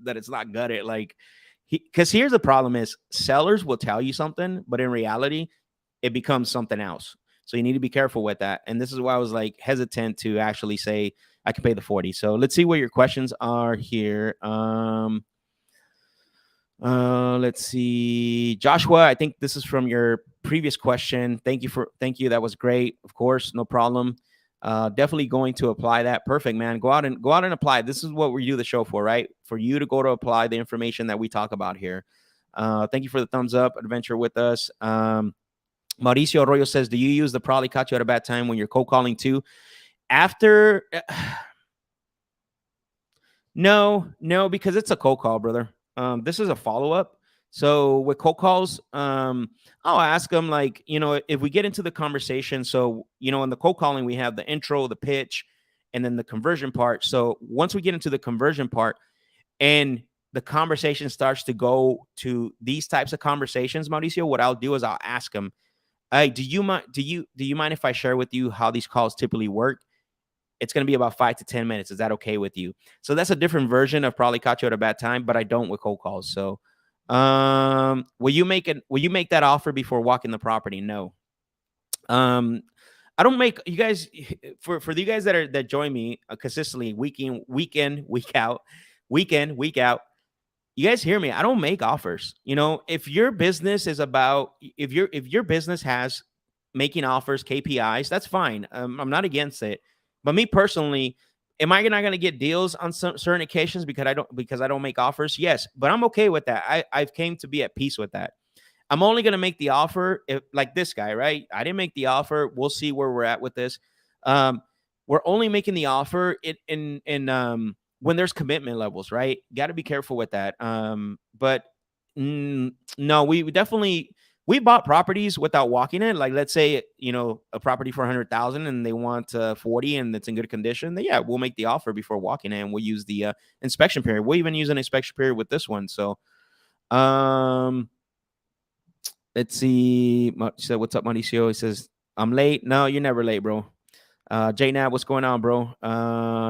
Speaker 2: that it's not gutted. Like, because here's the problem is sellers will tell you something, but in reality, it becomes something else. So you need to be careful with that. And this is why I was like hesitant to actually say I can pay the 40. So let's see what your questions are here. Let's see. Joshua, I think this is from your previous question. Thank you. That was great. Of course, no problem. Definitely going to apply that. Perfect, man. Go out and apply. This is what we do the show for, right? For you to go to apply the information that we talk about here. Thank you for the thumbs up. Adventure with us. Mauricio Arroyo says, do you use the probably caught you at a bad time when you're cold calling too? After, no, because it's a cold call, brother. This is a follow-up. So with cold calls, I'll ask them, like, you know, if we get into the conversation. So, you know, in the cold calling, we have the intro, the pitch, and then the conversion part. So once we get into the conversion part and the conversation starts to go to these types of conversations, Mauricio, what I'll do is I'll ask them, hey, do you mind if I share with you how these calls typically work? It's going to be about 5 to 10 minutes. Is that okay with you? So that's a different version of probably caught you at a bad time, but I don't with cold calls. So will you make that offer before walking the property? No. I don't make you guys for you guys that join me consistently week in, week out. You guys hear me? I don't make offers. You know, if your business is about if your business has making offers, KPIs, that's fine. I'm not against it. But me personally, am I not going to get deals on certain occasions because I don't make offers? Yes, but I'm okay with that. I've came to be at peace with that. I'm only going to make the offer if, like this guy, right? I didn't make the offer. We'll see where we're at with this. We're only making the offer in when there's commitment levels, right? Got to be careful with that. But no, we definitely. We bought properties without walking it. Like, let's say, you know, a property for 100,000 and they want 40 and it's in good condition. Then yeah, we'll make the offer before walking it, and we'll use the inspection period. We'll even use an inspection period with this one. So, let's see. So what's up, Mauricio? He says, I'm late. No, you're never late, bro. J Nab, what's going on, bro?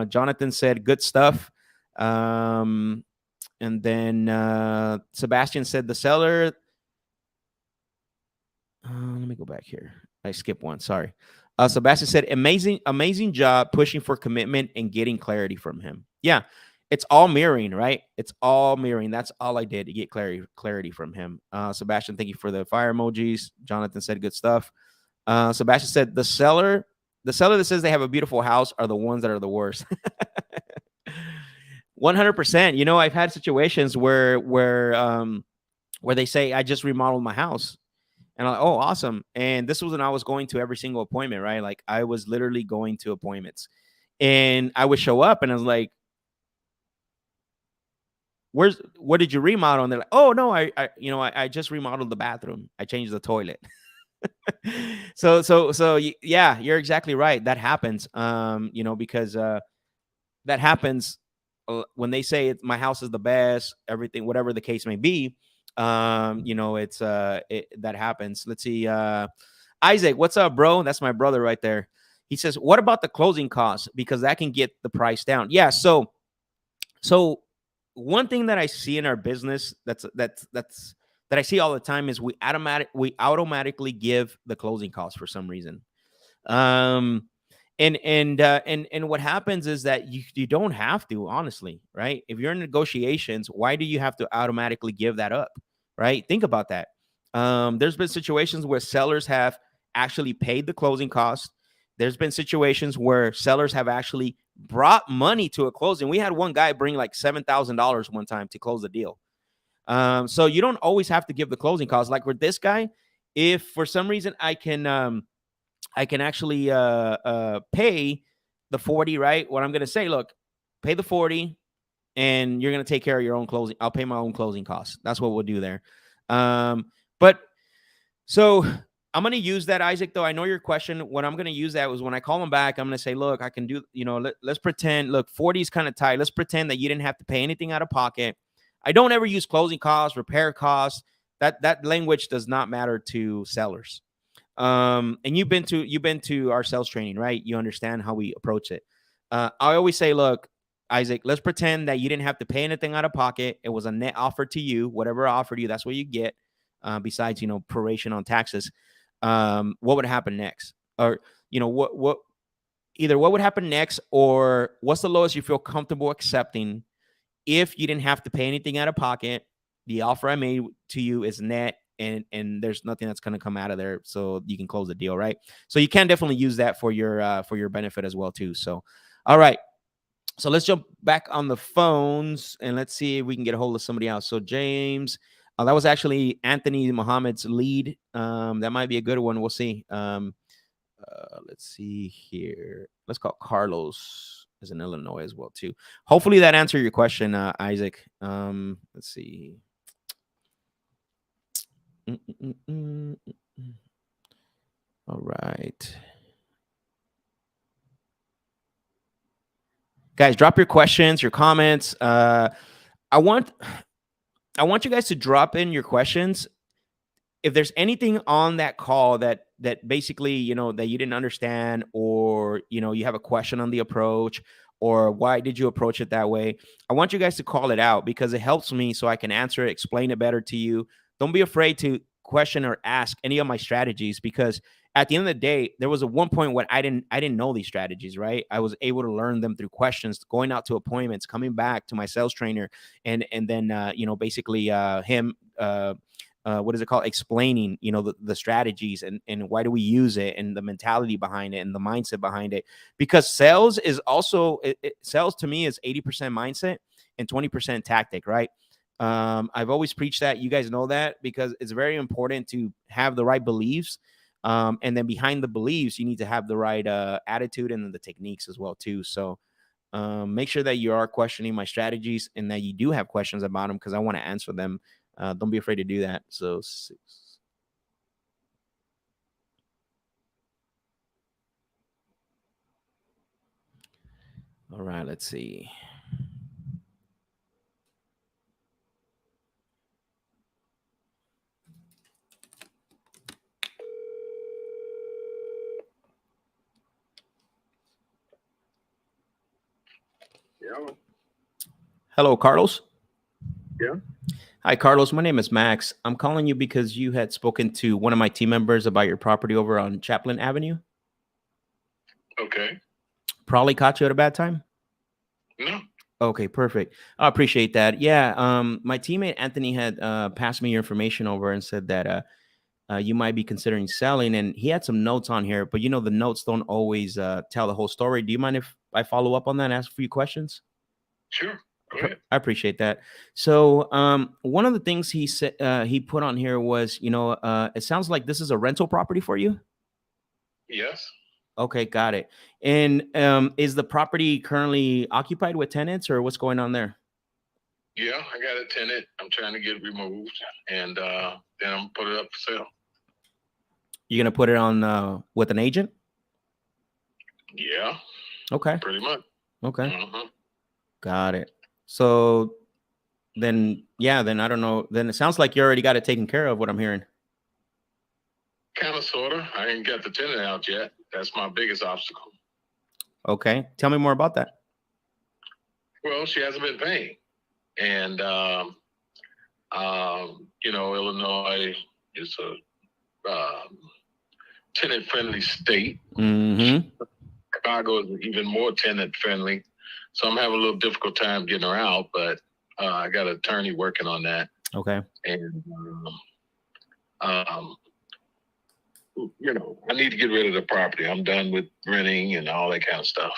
Speaker 2: Jonathan said, good stuff. And then Sebastian said, the seller. Let me go back here. I skipped one. Sorry. Sebastian said, amazing job pushing for commitment and getting clarity from him. Yeah. it's all mirroring, right? It's all mirroring. That's all I did to get clarity from him. Sebastian, thank you for the fire emojis. Jonathan said good stuff. Sebastian said the seller that says they have a beautiful house are the ones that are the worst. 100%. You know, I've had situations where they say I just remodeled my house, and I'm like, oh, awesome. And this was when I was going to every single appointment, right? Like I was literally going to appointments, and I would show up, and I was like, what did you remodel? And they're like, oh no, I just remodeled the bathroom. I changed the toilet. so yeah, you're exactly right. That happens. Because that happens when they say my house is the best, everything, whatever the case may be. It's that happens. Let's see. Isaac, what's up, bro? That's my brother right there. He says, what about the closing costs? Because that can get the price down. Yeah. So one thing that I see in our business that I see all the time is we automatically give the closing costs for some reason. And what happens is that you don't have to, honestly, right? If you're in negotiations, why do you have to automatically give that up, right? Think about that. There's been situations where sellers have actually paid the closing costs. There's been situations where sellers have actually brought money to a closing. We had one guy bring like $7,000 one time to close the deal. So you don't always have to give the closing costs. Like with this guy, if for some reason I can actually pay the 40, right? What I'm going to say, look, pay the 40 and you're going to take care of your own closing. I'll pay my own closing costs. That's what we'll do there. But so I'm going to use that, Isaac, though. I know your question. What I'm going to use that was when I call him back, I'm going to say, look, I can do, let's pretend, look, 40 is kind of tight. Let's pretend that you didn't have to pay anything out of pocket. I don't ever use closing costs, repair costs. That language does not matter to sellers. And you've been to our sales training, right? You understand how we approach it. I always say, look, Isaac, let's pretend that you didn't have to pay anything out of pocket. It was a net offer to you. Whatever I offered you, that's what you get. Besides, proration on taxes. What would happen next? Or, what would happen next, or what's the lowest you feel comfortable accepting if you didn't have to pay anything out of pocket? The offer I made to you is net, and there's nothing that's going to come out of there, so you can close the deal, right? So you can definitely use that for your benefit as well too. So, all right. So let's jump back on the phones and let's see if we can get a hold of somebody else. So James, that was actually Anthony Muhammad's lead. That might be a good one. We'll see. Let's see here. Let's call Carlos is in Illinois as well too. Hopefully that answered your question, Isaac. Let's see. All right. Guys, drop your questions, your comments. I want you guys to drop in your questions. If there's anything on that call that basically, that you didn't understand, or, you have a question on the approach, or why did you approach it that way? I want you guys to call it out because it helps me so I can answer it, explain it better to you. Don't be afraid to question or ask any of my strategies, because at the end of the day, there was a one point when I didn't know these strategies, right? I was able to learn them through questions, going out to appointments, coming back to my sales trainer, and then basically him what is it called? Explaining, the strategies and why do we use it, and the mentality behind it and the mindset behind it. Because sales is also sales to me is 80% mindset and 20% tactic, right? I've always preached that. You guys know that, because it's very important to have the right beliefs. And then behind the beliefs, you need to have the right attitude and the techniques as well too. So make sure that you are questioning my strategies and that you do have questions about them, because I want to answer them. Don't be afraid to do that. So 6. All right, let's see.
Speaker 3: Yeah.
Speaker 2: Hello, Carlos.
Speaker 3: Yeah.
Speaker 2: Hi, Carlos. My name is Max. I'm calling you because you had spoken to one of my team members about your property over on Chaplin Avenue.
Speaker 3: Okay.
Speaker 2: Probably caught you at a bad time.
Speaker 3: No.
Speaker 2: Okay, perfect. I appreciate that. Yeah, my teammate Anthony had passed me your information over and said that you might be considering selling, and he had some notes on here, but the notes don't always tell the whole story. Do you mind if I follow up on that and ask a few questions?
Speaker 3: Sure. Go ahead.
Speaker 2: I appreciate that. So, one of the things he said he put on here was, it sounds like this is a rental property for you.
Speaker 3: Yes.
Speaker 2: Okay, got it. And is the property currently occupied with tenants, or what's going on there?
Speaker 3: Yeah, I got a tenant. I'm trying to get it removed, and then I'm put it up for sale.
Speaker 2: You're gonna put it on with an agent?
Speaker 3: Yeah,
Speaker 2: Okay.
Speaker 3: pretty much.
Speaker 2: Okay.
Speaker 3: Mhm.
Speaker 2: Got it. So then, yeah, then I don't know. Then it sounds like you already got it taken care of, what I'm hearing.
Speaker 3: Kind of, sort of. I ain't got the tenant out yet. That's my biggest obstacle.
Speaker 2: Okay. Tell me more about that.
Speaker 3: Well, she hasn't been paying, and Illinois is a tenant-friendly state.
Speaker 2: Mm-hmm.
Speaker 3: Chicago is even more tenant-friendly, so I'm having a little difficult time getting her out. But I got an attorney working on that,
Speaker 2: Okay.
Speaker 3: and I need to get rid of the property. I'm done with renting and all that kind of stuff.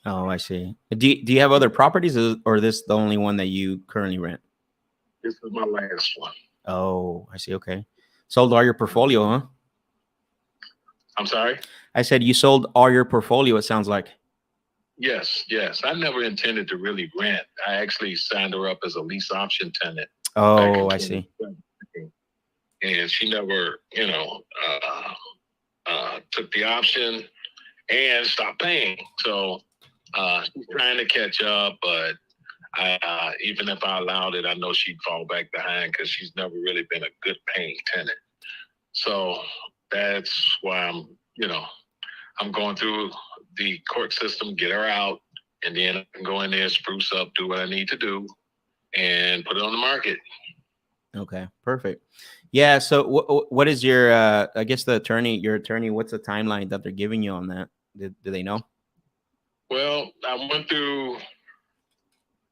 Speaker 2: Oh, I see. Do you have other properties, or this the only one that you currently rent?
Speaker 3: This is my last one.
Speaker 2: Oh, I see. Okay. Sold all your portfolio, huh?
Speaker 3: I'm sorry?
Speaker 2: I said you sold all your portfolio, it sounds like.
Speaker 3: Yes. I never intended to really rent. I actually signed her up as a lease option tenant.
Speaker 2: Oh, I see.
Speaker 3: And she never, took the option and stopped paying. So she's trying to catch up, but even if I allowed it, I know she'd fall back behind because she's never really been a good paying tenant. So that's why I'm going through the court system, get her out, and then I can go in there, spruce up, do what I need to do, and put it on the market.
Speaker 2: Okay, perfect. Yeah. So what is your, I guess your attorney, what's the timeline that they're giving you on that? Do they know?
Speaker 3: Well, I went through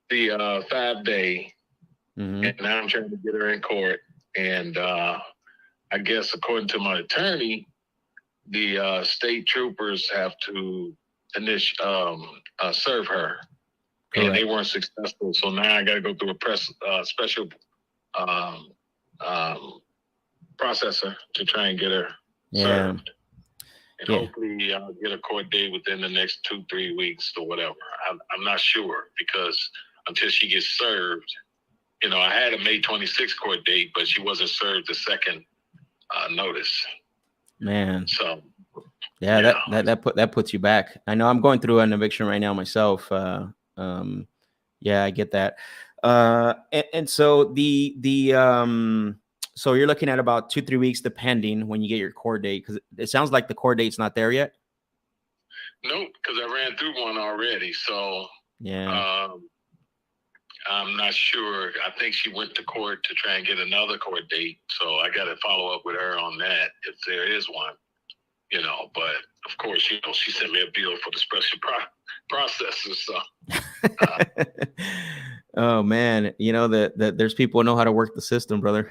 Speaker 3: the 5-day,
Speaker 2: Mm-hmm.
Speaker 3: and now I'm trying to get her in court. And I guess according to my attorney, the state troopers have to serve her.
Speaker 2: Correct.
Speaker 3: And they weren't successful. So now I got to go through a special processor to try and get her served. And hopefully I'll get a court date within the next 2-3 weeks or whatever. I'm not sure, because until she gets served, I had a May 26th court date, but she wasn't served the second notice.
Speaker 2: Man.
Speaker 3: So
Speaker 2: yeah. that puts you back. I know I'm going through an eviction right now myself. Yeah, I get that. And so so you're looking at about 2-3 weeks, depending when you get your court date, because it sounds like the court date's not there yet.
Speaker 3: Nope, because I ran through one already. So
Speaker 2: yeah,
Speaker 3: I'm not sure. I think she went to court to try and get another court date. So I got to follow up with her on that if there is one. But of course, she sent me a bill for the special processor. So.
Speaker 2: Oh man, that there's people who know how to work the system, brother.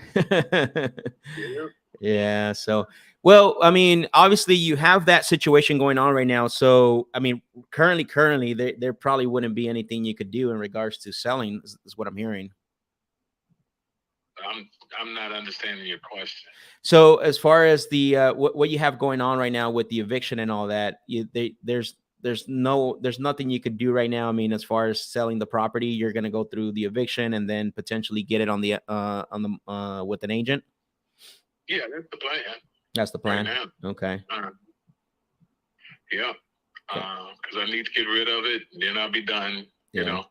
Speaker 2: Yeah. So, well, I mean, obviously you have that situation going on right now. So, I mean, currently there probably wouldn't be anything you could do in regards to selling, is what I'm hearing.
Speaker 3: I'm not understanding your question.
Speaker 2: So as far as the what you have going on right now with the eviction and all that, there's nothing you could do right now. I mean, as far as selling the property, you're going to go through the eviction and then potentially get it on the with an agent.
Speaker 3: Yeah, that's the plan.
Speaker 2: That's the plan.
Speaker 3: Right now.
Speaker 2: Okay.
Speaker 3: Yeah. Because I need to get rid of it, and then I'll be done.
Speaker 2: Yeah.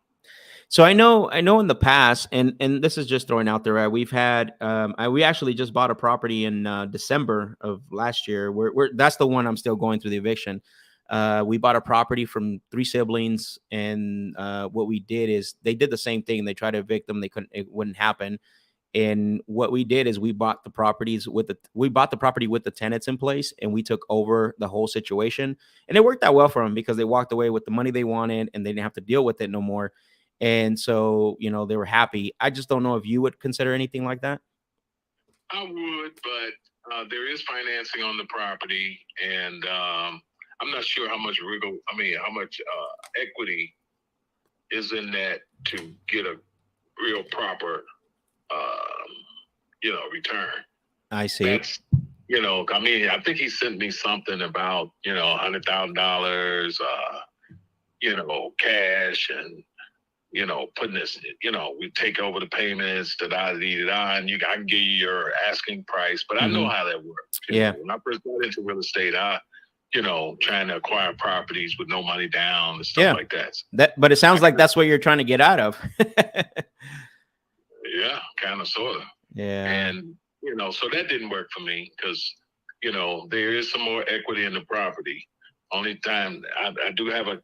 Speaker 2: So I know in the past, and this is just throwing out there, right? We've had, we actually just bought a property in December of last year. That's the one I'm still going through the eviction. We bought a property from 3 siblings, and what we did is they did the same thing. They tried to evict them. It wouldn't happen. And what we did is we bought the property with the tenants in place, and we took over the whole situation. And it worked out well for them because they walked away with the money they wanted, and they didn't have to deal with it no more. And so, you know, they were happy. I just don't know if you would consider anything like that.
Speaker 3: I would, but there is financing on the property, and I'm not sure how much equity is in that to get a real proper, return.
Speaker 2: I see.
Speaker 3: That's, I think he sent me something about, $100,000, cash, and, putting this, we take over the payments, and I can give you your asking price, but I know how that works.
Speaker 2: Yeah.
Speaker 3: When I first got into real estate, trying to acquire properties with no money down and stuff like that.
Speaker 2: But it sounds like that's what you're trying to get out of.
Speaker 3: Yeah, kind of, sort of.
Speaker 2: Yeah.
Speaker 3: And, so that didn't work for me because, there is some more equity in the property. Only time I do have a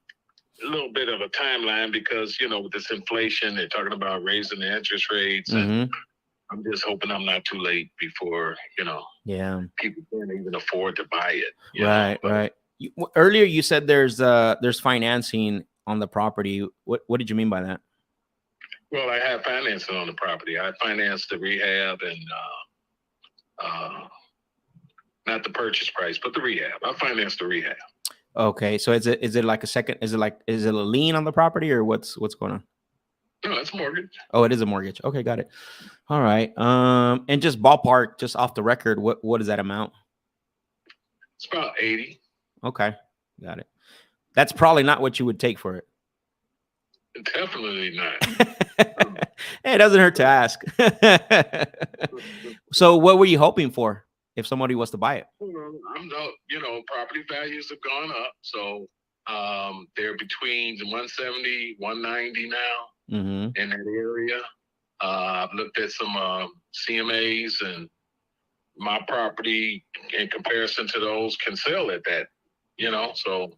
Speaker 3: little bit of a timeline because, with this inflation, they're talking about raising the interest rates. And I'm just hoping I'm not too late before, people can't even afford to buy it.
Speaker 2: Right. Earlier you said there's financing on the property. What did you mean by that?
Speaker 3: Well, I have financing on the property. I financed the rehab and not the purchase price, but the rehab. I financed the rehab.
Speaker 2: Okay, so is it like a second? Is it a lien on the property, or what's going on?
Speaker 3: No, it's mortgage.
Speaker 2: Oh, it is a mortgage. Okay, got it. All right. And just ballpark, just off the record, what is that amount?
Speaker 3: It's about 80.
Speaker 2: Okay, got it. That's probably not what you would take for it.
Speaker 3: Definitely not.
Speaker 2: Hey, it doesn't hurt to ask. So what were you hoping for if somebody was to buy it?
Speaker 3: Property values have gone up. So they're between 170, 190 now in that area. I've looked at some CMAs, and my property in comparison to those can sell at that, so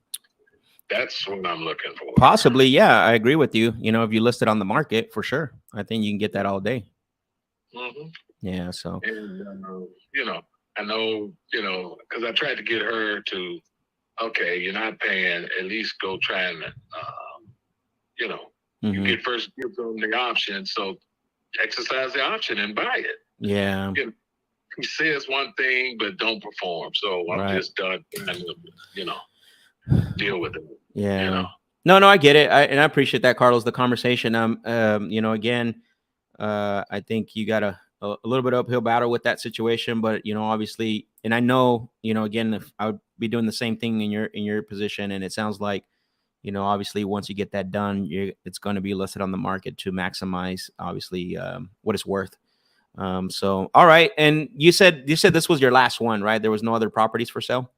Speaker 3: that's what I'm looking for.
Speaker 2: Possibly, yeah, I agree with you. If you list it on the market, for sure, I think you can get that all day. Yeah, so.
Speaker 3: And, I know, because I tried to get her to, okay, you're not paying, at least go try and, you get first gives them the option. So exercise the option and buy it.
Speaker 2: Yeah.
Speaker 3: He says one thing, but don't perform. So I'm just done, deal with it.
Speaker 2: Yeah. No, I get it. And I appreciate that, Carlos, the conversation. Again, I think you got a little bit uphill battle with that situation, but obviously, and I know, again, if I would be doing the same thing in your position, and it sounds like, obviously once you get that done, it's going to be listed on the market to maximize, obviously, what it's worth. So, all right. And you said this was your last one, right? There was no other properties for sale?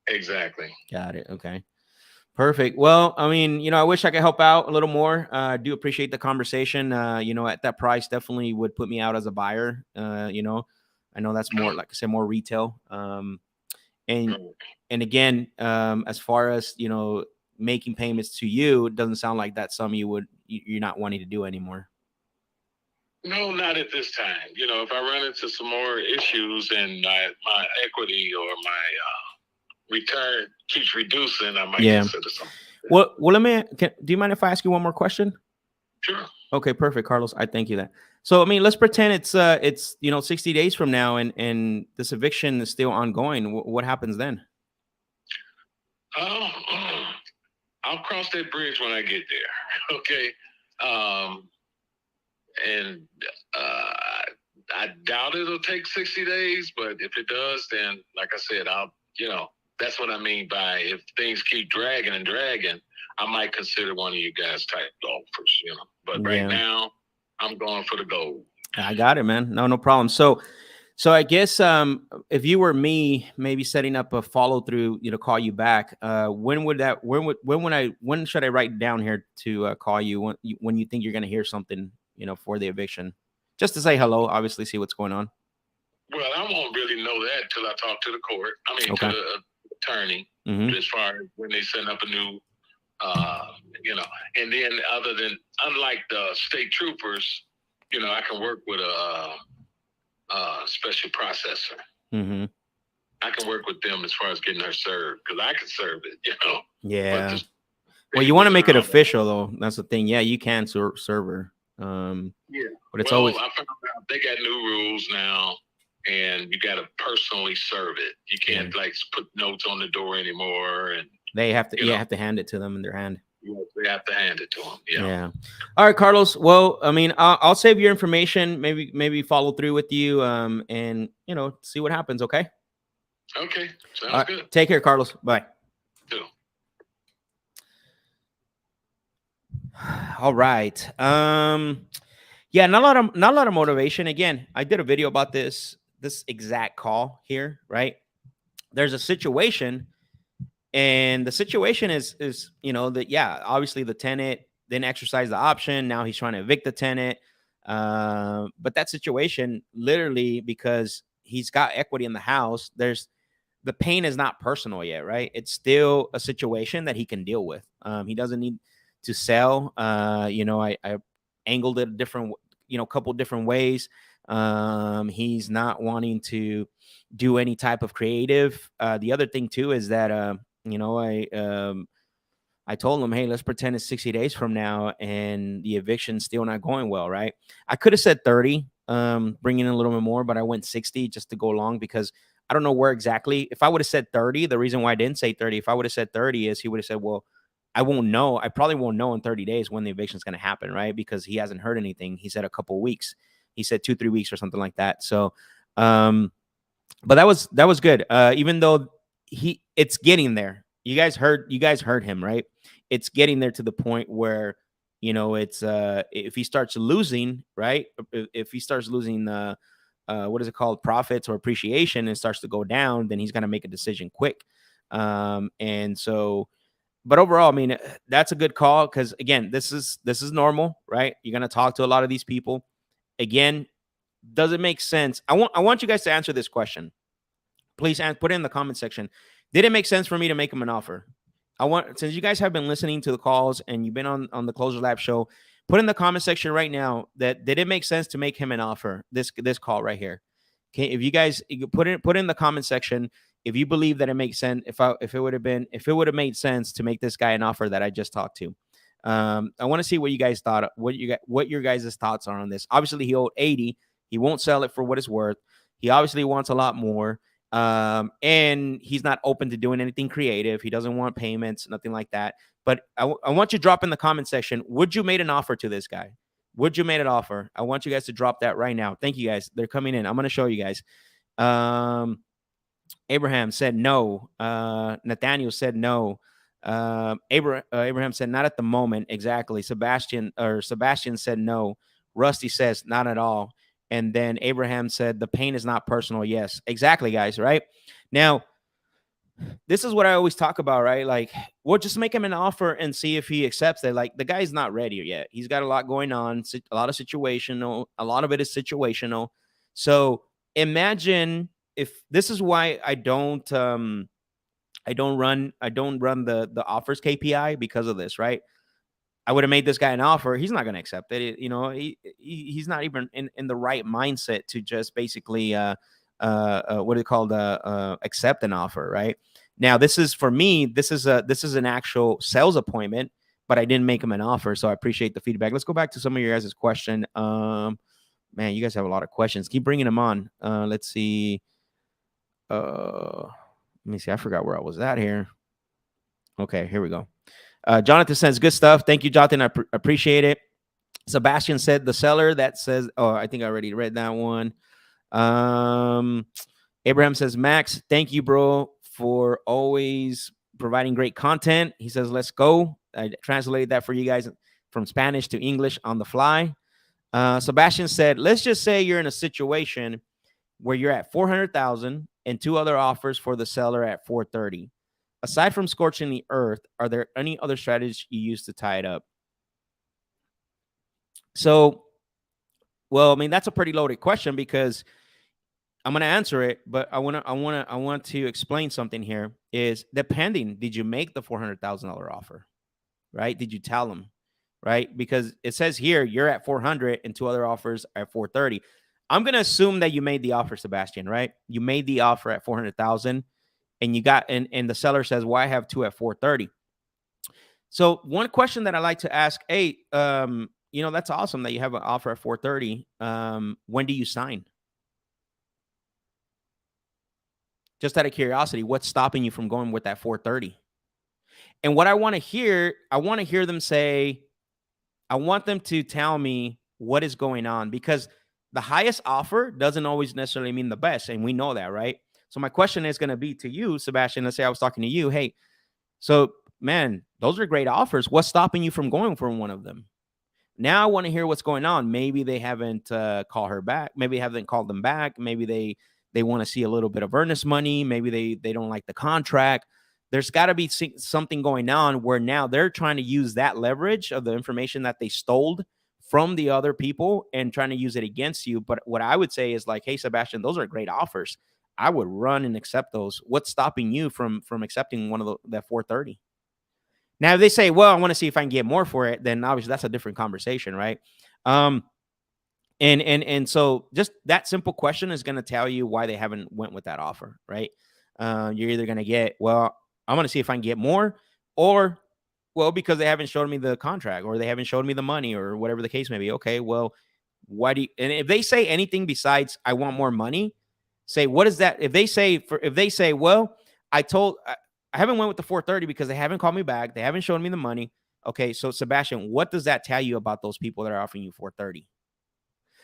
Speaker 3: Exactly.
Speaker 2: Got it. Okay. Perfect. Well, I mean, I wish I could help out a little more. I do appreciate the conversation. At that price, definitely would put me out as a buyer. I know that's more, like I said, more retail. And again, as far as, making payments to you, it doesn't sound like that's something you're not wanting to do anymore.
Speaker 3: No, not at this time. If I run into some more issues and my equity or my return keeps reducing, I might consider something.
Speaker 2: Well, do you mind if I ask you one more question?
Speaker 3: Sure.
Speaker 2: Okay, perfect, Carlos. I thank you that. So, I mean, let's pretend it's 60 days from now and this eviction is still ongoing. What happens then?
Speaker 3: I'll cross that bridge when I get there. Okay. And I doubt it'll take 60 days, but if it does, then like I said, that's what I mean by if things keep dragging and dragging, I might consider one of you guys type offers, But right now, I'm going for the gold. I
Speaker 2: got it, man. No problem. So I guess if you were me, maybe setting up a follow through, call you back. When should I write down here to call you when you think you're going to hear something, for the eviction, just to say hello, obviously see what's going on?
Speaker 3: Well, I won't really know that till I talk to the court. I mean, to the attorney, as far as when they send up a new, and then unlike the state troopers, I can work with a special processor. I can work with them as far as getting her served because I can serve it,
Speaker 2: Yeah. Well, you want to make it official, though. That's the thing. Yeah, you can serve her.
Speaker 3: Yeah.
Speaker 2: But it's
Speaker 3: well,
Speaker 2: always.
Speaker 3: I found out they got new rules now, and you got to personally serve it. You can't like put notes on the door anymore, and
Speaker 2: they have to.
Speaker 3: you
Speaker 2: Have to hand it to them in their hand.
Speaker 3: they have to hand it to them.
Speaker 2: Yeah. All right, Carlos. Well, I mean, I'll save your information. Maybe follow through with you. And see what happens. Okay.
Speaker 3: Okay. Sounds good.
Speaker 2: Take care, Carlos. Bye.
Speaker 3: Too.
Speaker 2: All right. Yeah, not a lot of motivation. Again, I did a video about this exact call here, right? There's a situation, and the situation is that, yeah, obviously the tenant didn't exercise the option. Now he's trying to evict the tenant. But that situation, literally, because he's got equity in the house, the pain is not personal yet, right? It's still a situation that he can deal with. He doesn't need to sell. I angled it a different, couple different ways. He's not wanting to do any type of creative. The other thing too is that I told him, hey, let's pretend it's 60 days from now and the eviction's still not going well, right? I could have said 30, bringing in a little bit more, but I went 60 just to go along because I don't know where exactly. If I would have said 30, the reason why I didn't say 30, if I would have said 30 is he would have said, well, I won't know. I probably won't know in 30 days when the eviction is going to happen, right? Because he hasn't heard anything. He said a couple of weeks. He said 2-3 weeks or something like that. So, but that was good. Even though it's getting there. You guys heard him, right? It's getting there to the point where, it's if he starts losing, right? If he starts losing what is it called? Profits or appreciation, and starts to go down, then he's going to make a decision quick. And so, but overall, I mean, that's a good call because, again, this is normal, right? You're going to talk to a lot of these people. Again, does it make sense? I want you guys to answer this question. Please put it in the comment section. Did it make sense for me to make him an offer? Since you guys have been listening to the calls and you've been on the Closer Lab show, put in the comment section right now that did it make sense to make him an offer? This call right here. Okay, if you guys put in the comment section if you believe that it makes sense, if it would have made sense to make this guy an offer that I just talked to. I want to see what you guys thought, what your guys' thoughts are on this. Obviously, he owed 80. He won't sell it for what it's worth. He obviously wants a lot more. And he's not open to doing anything creative. He doesn't want payments, nothing like that. But I want you to drop in the comment section. Would you made an offer to this guy? Would you made an offer? I want you guys to drop that right now. Thank you guys. They're coming in. I'm going to show you guys. Abraham said no. Nathaniel said no. Abraham said not at the moment. Exactly. Sebastian said no. Rusty says not at all. And then Abraham said the pain is not personal. Yes, exactly, guys. Right now, this is what I always talk about, right? Like, we'll just make him an offer and see if he accepts it. Like, the guy's not ready yet. He's got a lot going on, a lot of situational. A lot of it is situational. So imagine if this is why I don't run the offers KPI because of this, right? I would have made this guy an offer. He's not going to accept it. He's not even in the right mindset to just basically what is called accept an offer, right? Now, this is for me. This is an actual sales appointment, but I didn't make him an offer, so I appreciate the feedback. Let's go back to some of your guys' question. Man, you guys have a lot of questions. Keep bringing them on. Let's see. Let me see. I forgot where I was at here. Okay, here we go. Jonathan says, good stuff. Thank you, Jonathan. I appreciate it. Sebastian said the seller that says, oh, I think I already read that one. Abraham says, Max, thank you, bro, for always providing great content. He says, let's go. I translated that for you guys from Spanish to English on the fly. Sebastian said, let's just say you're in a situation where you're at 400,000 and 2 other offers for the seller at 430. Aside from scorching the earth, are there any other strategies you use to tie it up? So, well, I mean, that's a pretty loaded question because I'm going to answer it, but I want to explain something here. Is depending, did you make the $400,000 offer, right? Did you tell them, right? Because it says here you're at 400 and 2 other offers are at 430. I'm going to assume that you made the offer, Sebastian, right? You made the offer at 400,000. And you got, and the seller says, well, I have 2 at 430. So one question that I like to ask, hey, that's awesome that you have an offer at 4:30. When do you sign? Just out of curiosity, what's stopping you from going with that 4:30? And what I want to hear them say, I want them to tell me what is going on, because the highest offer doesn't always necessarily mean the best. And we know that, right? So my question is going to be to you, Sebastian. Let's say I was talking to you. Hey, so man, those are great offers. What's stopping you from going for one of them? Now I want to hear what's going on. Maybe they haven't called her back. Maybe they haven't called them back. Maybe they want to see a little bit of earnest money. Maybe they don't like the contract. There's got to be something going on where now they're trying to use that leverage of the information that they stole from the other people and trying to use it against you. But what I would say is like, hey, Sebastian, those are great offers. I would run and accept those. What's stopping you from accepting one of that 4:30? Now, if they say, well, I want to see if I can get more for it, then obviously that's a different conversation, right? And so just that simple question is going to tell you why they haven't went with that offer, right? You're either going to get, well, I want to see if I can get more, or, well, because they haven't showed me the contract or they haven't showed me the money or whatever the case may be. Okay, well, why do you, and if they say anything besides I want more money, say, what is that? If they say, well, I haven't went with the 4:30 because they haven't called me back. They haven't shown me the money. Okay, so Sebastian, what does that tell you about those people that are offering you 4:30?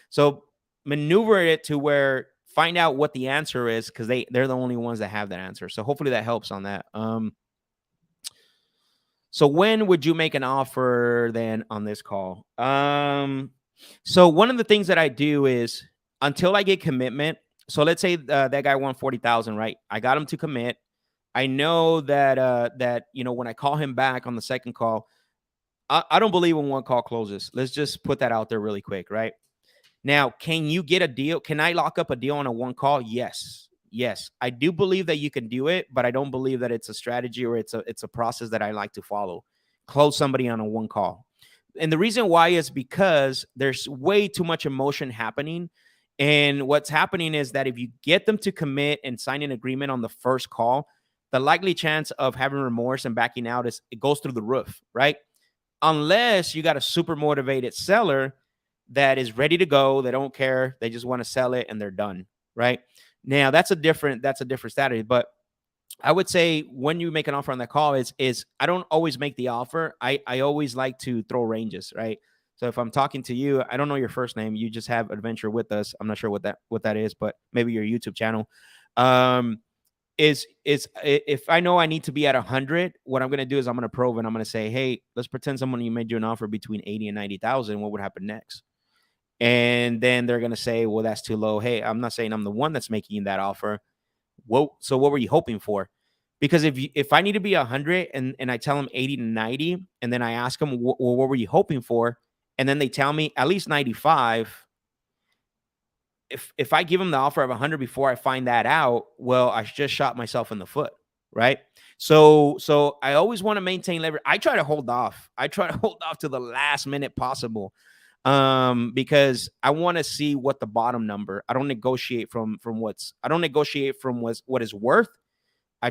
Speaker 2: So maneuver it to where find out what the answer is, because they're the only ones that have that answer. So hopefully that helps on that. So when would you make an offer then on this call? So one of the things that I do is until I get commitment. So let's say that guy won 40,000, right? I got him to commit. I know that when I call him back on the second call, I don't believe in one call closes. Let's just put that out there really quick, right? Now, can you get a deal? Can I lock up a deal on a one call? Yes. Yes. I do believe that you can do it, but I don't believe that it's a strategy or it's a process that I like to follow. Close somebody on a one call. And the reason why is because there's way too much emotion happening. And what's happening is that if you get them to commit and sign an agreement on the first call, the likely chance of having remorse and backing out it goes through the roof, right? Unless you got a super motivated seller that is ready to go, they don't care, they just want to sell it and they're done, right? Now that's a different strategy. But I would say when you make an offer on that call is I don't always make the offer. I always like to throw ranges, right? So if I'm talking to you, I don't know your first name, you just have Adventure with Us. I'm not sure what that is, but maybe your YouTube channel. Is if I know I need to be at 100, what I'm going to do is I'm going to probe and I'm going to say, hey, let's pretend someone you made you an offer between 80 and 90,000. What would happen next? And then they're going to say, well, that's too low. Hey, I'm not saying I'm the one that's making you that offer. Whoa. So what were you hoping for? Because if I need to be 100 and I tell them 80 to 90, and then I ask them, well, what were you hoping for? And then they tell me at least 95. If I give them the offer of 100 before I find that out, well, I just shot myself in the foot, right? So I always want to maintain leverage. I try to hold off. To the last minute possible, because I want to see what the bottom number. I don't negotiate from what is worth. I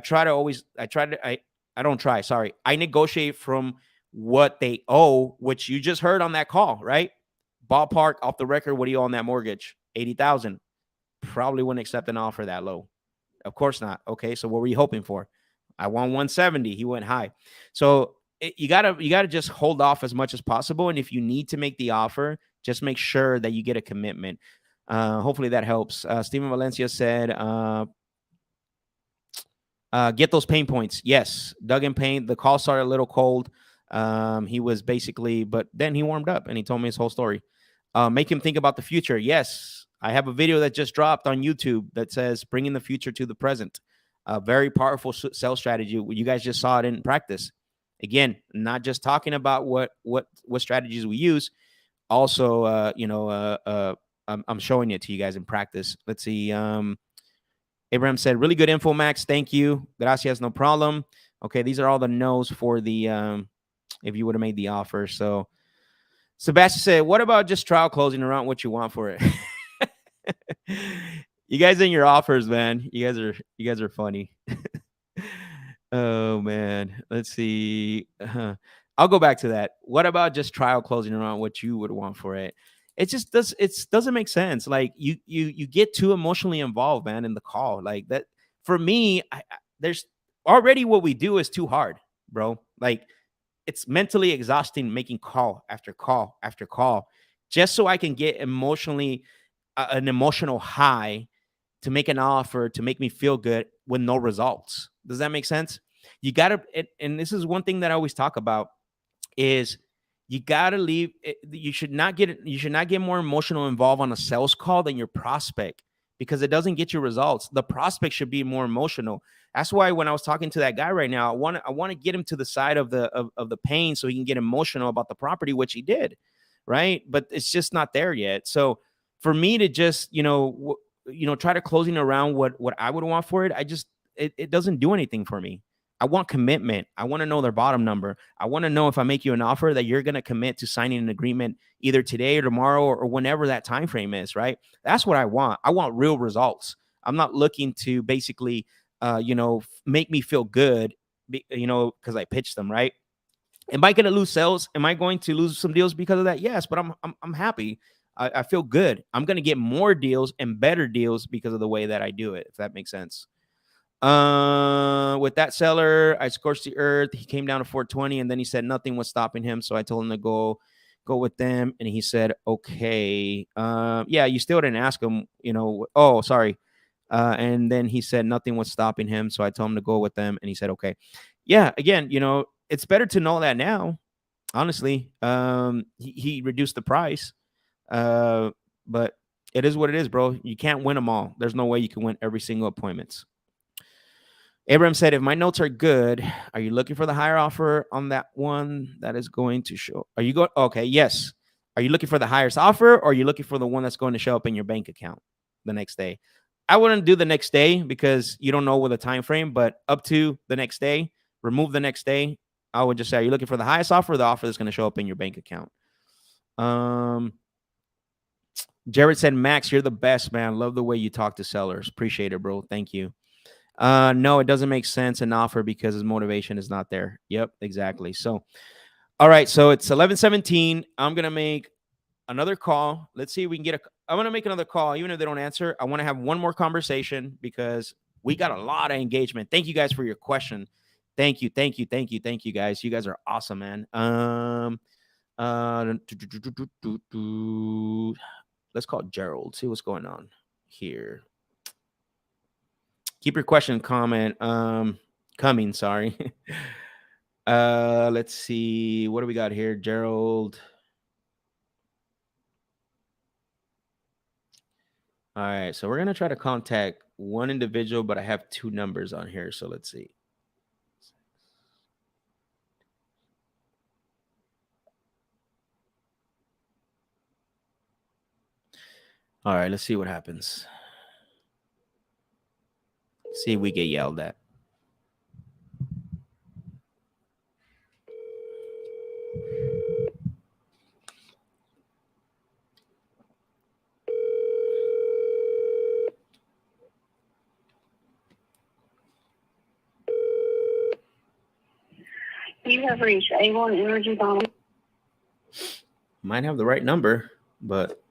Speaker 2: negotiate from what they owe, which you just heard on that call, right? Ballpark off the record. What do you owe on that mortgage? 80,000. Probably wouldn't accept an offer that low. Of course not. Okay. So what were you hoping for? I want 170. He went high. So you gotta just hold off as much as possible. And if you need to make the offer, just make sure that you get a commitment. Hopefully that helps. Steven Valencia said, get those pain points. Yes. Dug in pain. The call started a little cold. He was basically, but then he warmed up and he told me his whole story. Make him think about the future. Yes. I have a video that just dropped on YouTube that says bringing the future to the present. A very powerful sales strategy. You guys just saw it in practice. Again, not just talking about what strategies we use. Also, I'm showing it to you guys in practice. Let's see. Abraham said, really good info, Max. Thank you. Gracias. No problem. Okay. These are all the no's for the, if you would have made the offer. So Sebastian said, what about just trial closing around what you want for it? You guys in your offers, man. You guys are funny. Oh man. Let's see. I'll go back to that. What about just trial closing around what you would want for it? It just doesn't make sense. Like you get too emotionally involved, man, in the call. Like that for me, there's already what we do is too hard, bro. Like it's mentally exhausting making call after call after call just so I can get emotionally an emotional high to make an offer to make me feel good with no results. Does that make sense? You got to, and this is one thing that I always talk about is you got to leave. You should not get more emotional involved on a sales call than your prospect because it doesn't get you results. The prospect should be more emotional. That's why when I was talking to that guy right now, I want to get him to the side of the pain so he can get emotional about the property, which he did, right? But it's just not there yet. So for me to just try to closing around what I would want for it, it doesn't do anything for me. I want commitment. I want to know their bottom number. I want to know if I make you an offer that you're going to commit to signing an agreement either today or tomorrow or whenever that time frame is, right? That's what I want. I want real results. I'm not looking to basically, make me feel good, because I pitched them, right? Am I going to lose sales? Am I going to lose some deals because of that? Yes, but I'm happy. I feel good. I'm going to get more deals and better deals because of the way that I do it, if that makes sense. With that seller, I scorched the earth. He came down to 420 and then he said nothing was stopping him. So I told him to go with them. And he said, okay. Yeah, you still didn't ask him, oh, sorry. And then he said nothing was stopping him. So I told him to go with them. And he said, okay. Yeah, again, it's better to know that now, honestly. He reduced the price. But it is what it is, bro. You can't win them all. There's no way you can win every single appointments. Abraham said, if my notes are good, are you looking for the higher offer on that one that is going to show? Are you going? Okay, yes. Are you looking for the highest offer or are you looking for the one that's going to show up in your bank account the next day? I wouldn't do the next day because you don't know with a time frame, but up to the next day, remove the next day. I would just say, are you looking for the highest offer or the offer that's going to show up in your bank account? Jared said, Max, you're the best, man. Love the way you talk to sellers. Appreciate it, bro. Thank you. No, it doesn't make sense an offer because his motivation is not there. Yep, exactly. So, all right. So it's 11:17. I'm going to make another call. Let's see if we can I'm going to make another call. Even if they don't answer, I want to have one more conversation because we got a lot of engagement. Thank you guys for your question. Thank you. Thank you. Thank you. Thank you guys. You guys are awesome, man. Let's call Gerald. See what's going on here. Keep your question comment coming, sorry. Let's see. What do we got here? Gerald. All right, so we're going to try to contact one individual, but I have two numbers on here, so let's see. All right, let's see what happens. See if we get yelled at.
Speaker 8: You have reached A1 Energy Bomb.
Speaker 2: Might have the right number, but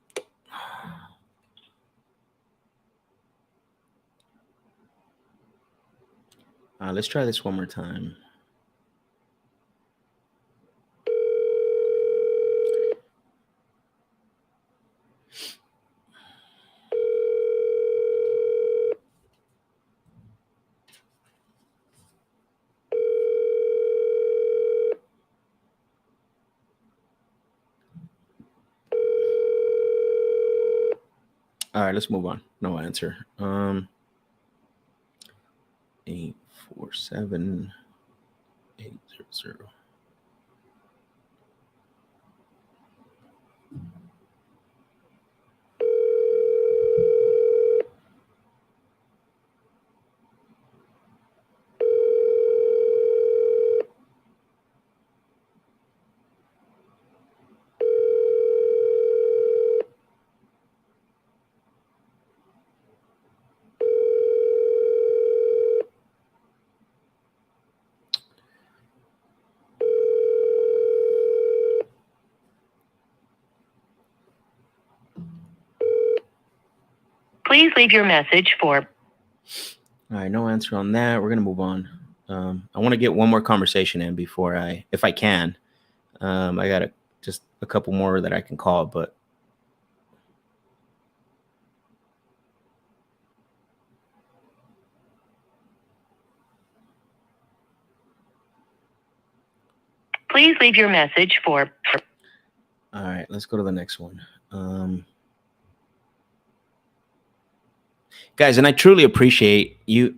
Speaker 2: let's try this one more time. All right, let's move on. No answer. 847-800.
Speaker 5: Please leave your message for.
Speaker 2: All right, no answer on that. We're gonna move on. I want to get one more conversation in before if I can. I got just a couple more that I can call, but
Speaker 5: Please leave your message for.
Speaker 2: all right, let's go to the next one. Guys, and I truly appreciate you.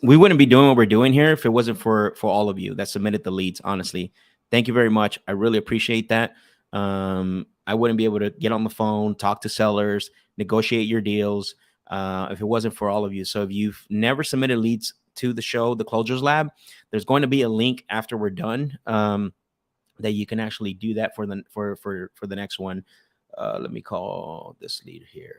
Speaker 2: We wouldn't be doing what we're doing here if it wasn't for all of you that submitted the leads. Honestly, thank you very much. I really appreciate that. I wouldn't be able to get on the phone, talk to sellers, negotiate your deals if it wasn't for all of you. So if you've never submitted leads to the show, the Closers Lab, there's going to be a link after we're done that you can actually do that for the next one. Let me call this lead here.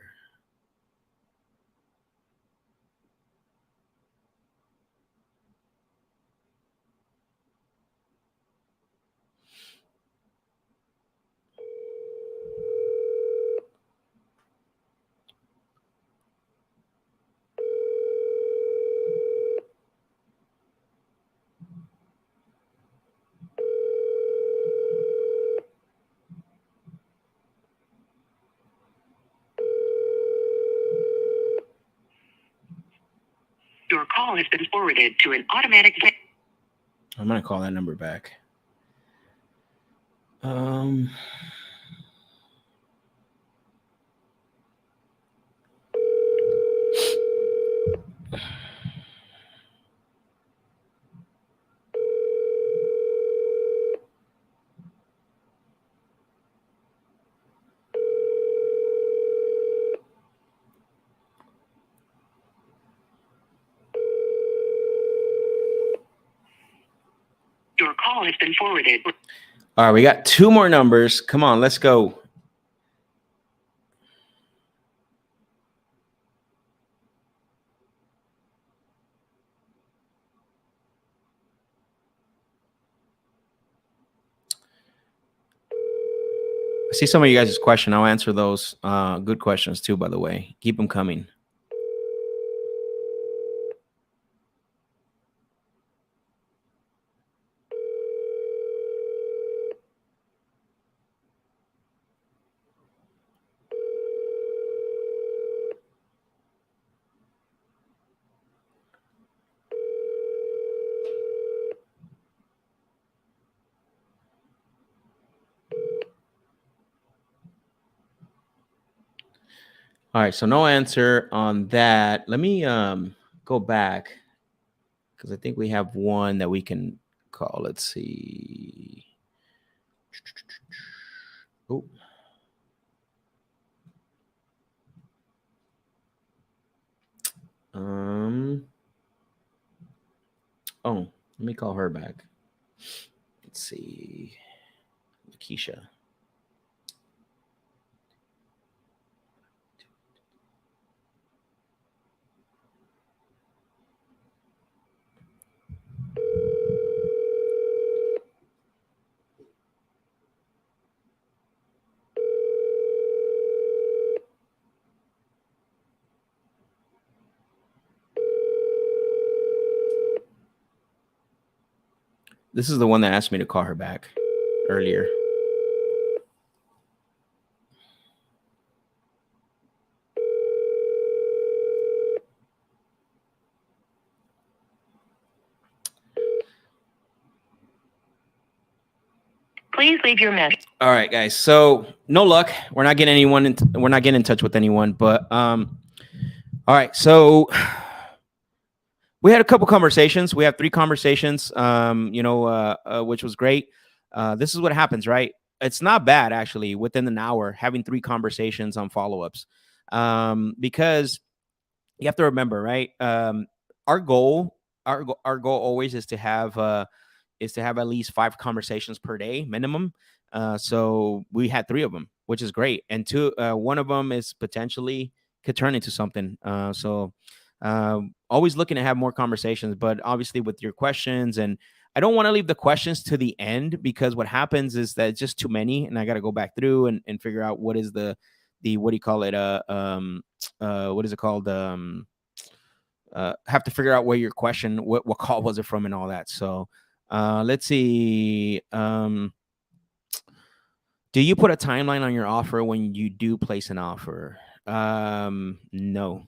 Speaker 5: Your call has been forwarded to an automatic.
Speaker 2: I'm gonna call that number back.
Speaker 5: Your call has been forwarded.
Speaker 2: All right, we got two more numbers. Come on, let's go. I see some of you guys' question. I'll answer those. Good questions too, by the way. Keep them coming. All right, so no answer on that. Let me go back because I think we have one that we can call. Let's see. Oh. Oh, let me call her back. Let's see. Lakeisha. This is the one that asked me to call her back earlier.
Speaker 5: Please leave your message.
Speaker 2: All right, guys. So no luck. We're not getting anyone. We're not getting in touch with anyone. But all right. So we had a couple conversations. We had 3 conversations. Which was great. This is what happens, right? It's not bad actually. Within an hour, having 3 conversations on follow-ups, because you have to remember, right? Our goal always is to have at least 5 conversations per day minimum. So we had 3 of them, which is great. And one of them is potentially could turn into something. Always looking to have more conversations, but obviously with your questions, and I don't want to leave the questions to the end because what happens is that it's just too many and I got to go back through and figure out what is the what do you call it? What is it called? Have to figure out where your question, what call was it from, and all that. So let's see. Do you put a timeline on your offer when you do place an offer? No.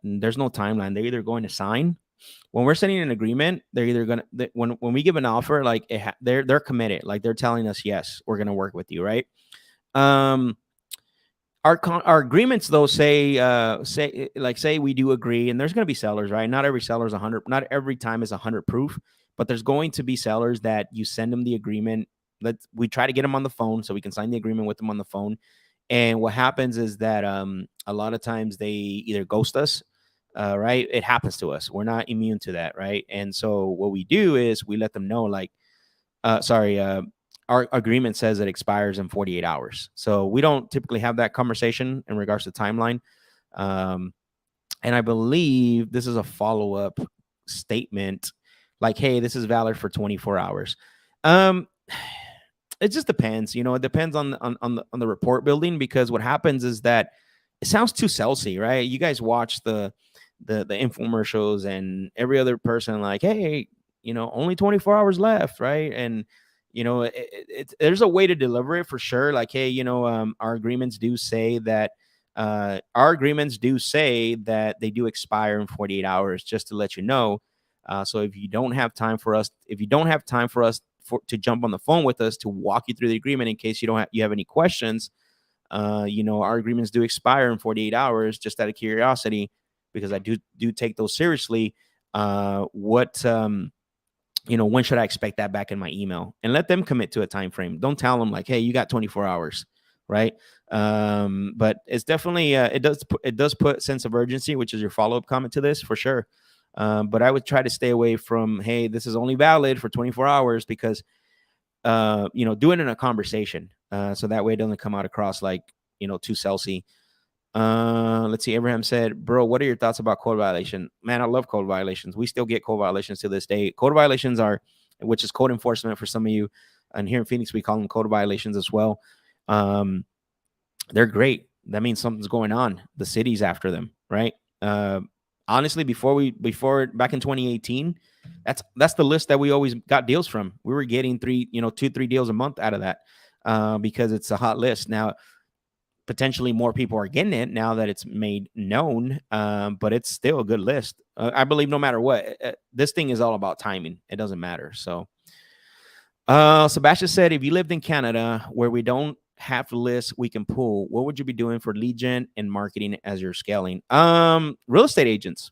Speaker 2: There's no timeline. They're either going to sign when we're sending an agreement. They're either going to, when we give an offer, like they're committed, like they're telling us, yes, we're going to work with you, right? Our agreements though say we do agree, and there's going to be sellers, right? Not every seller is 100. Not every time is 100 proof, but there's going to be sellers that you send them the agreement. We try to get them on the phone so we can sign the agreement with them on the phone. And what happens is that a lot of times they either ghost us, right? It happens to us. We're not immune to that, right? And so what we do is we let them know, like, our agreement says it expires in 48 hours. So we don't typically have that conversation in regards to timeline. And I believe this is a follow-up statement like, hey, this is valid for 24 hours. It just depends, it depends on the report building, because what happens is that it sounds too salesy, right? You guys watch the infomercials and every other person like, hey, only 24 hours left, right? And there's a way to deliver it for sure. Like, hey, our agreements do say that they do expire in 48 hours, just to let you know. So if you don't have time for us, to jump on the phone with us to walk you through the agreement, in case you have any questions, our agreements do expire in 48 hours, just out of curiosity, because I do take those seriously. When should I expect that back in my email? And let them commit to a time frame. Don't tell them like, hey, you got 24 hours, right? But it's definitely it does put sense of urgency, which is your follow-up comment to this, for sure. But I would try to stay away from, hey, this is only valid for 24 hours, because do it in a conversation, so that way it doesn't come out across like too salesy. Let's see. Abraham said, bro, what are your thoughts about code violation? Man, I love code violations. We still get code violations to this day. Code violations which is code enforcement for some of you. And here in Phoenix, we call them code violations as well. They're great. That means something's going on. The city's after them, right? Honestly, back in 2018, that's the list that we always got deals from. We were getting 3 deals a month out of that, because it's a hot list. Now, potentially more people are getting it now that it's made known, but it's still a good list. I believe no matter what, this thing is all about timing. It doesn't matter. So Sebastian said, if you lived in Canada where we don't have lists we can pull, what would you be doing for lead gen and marketing as you're scaling? Real estate agents.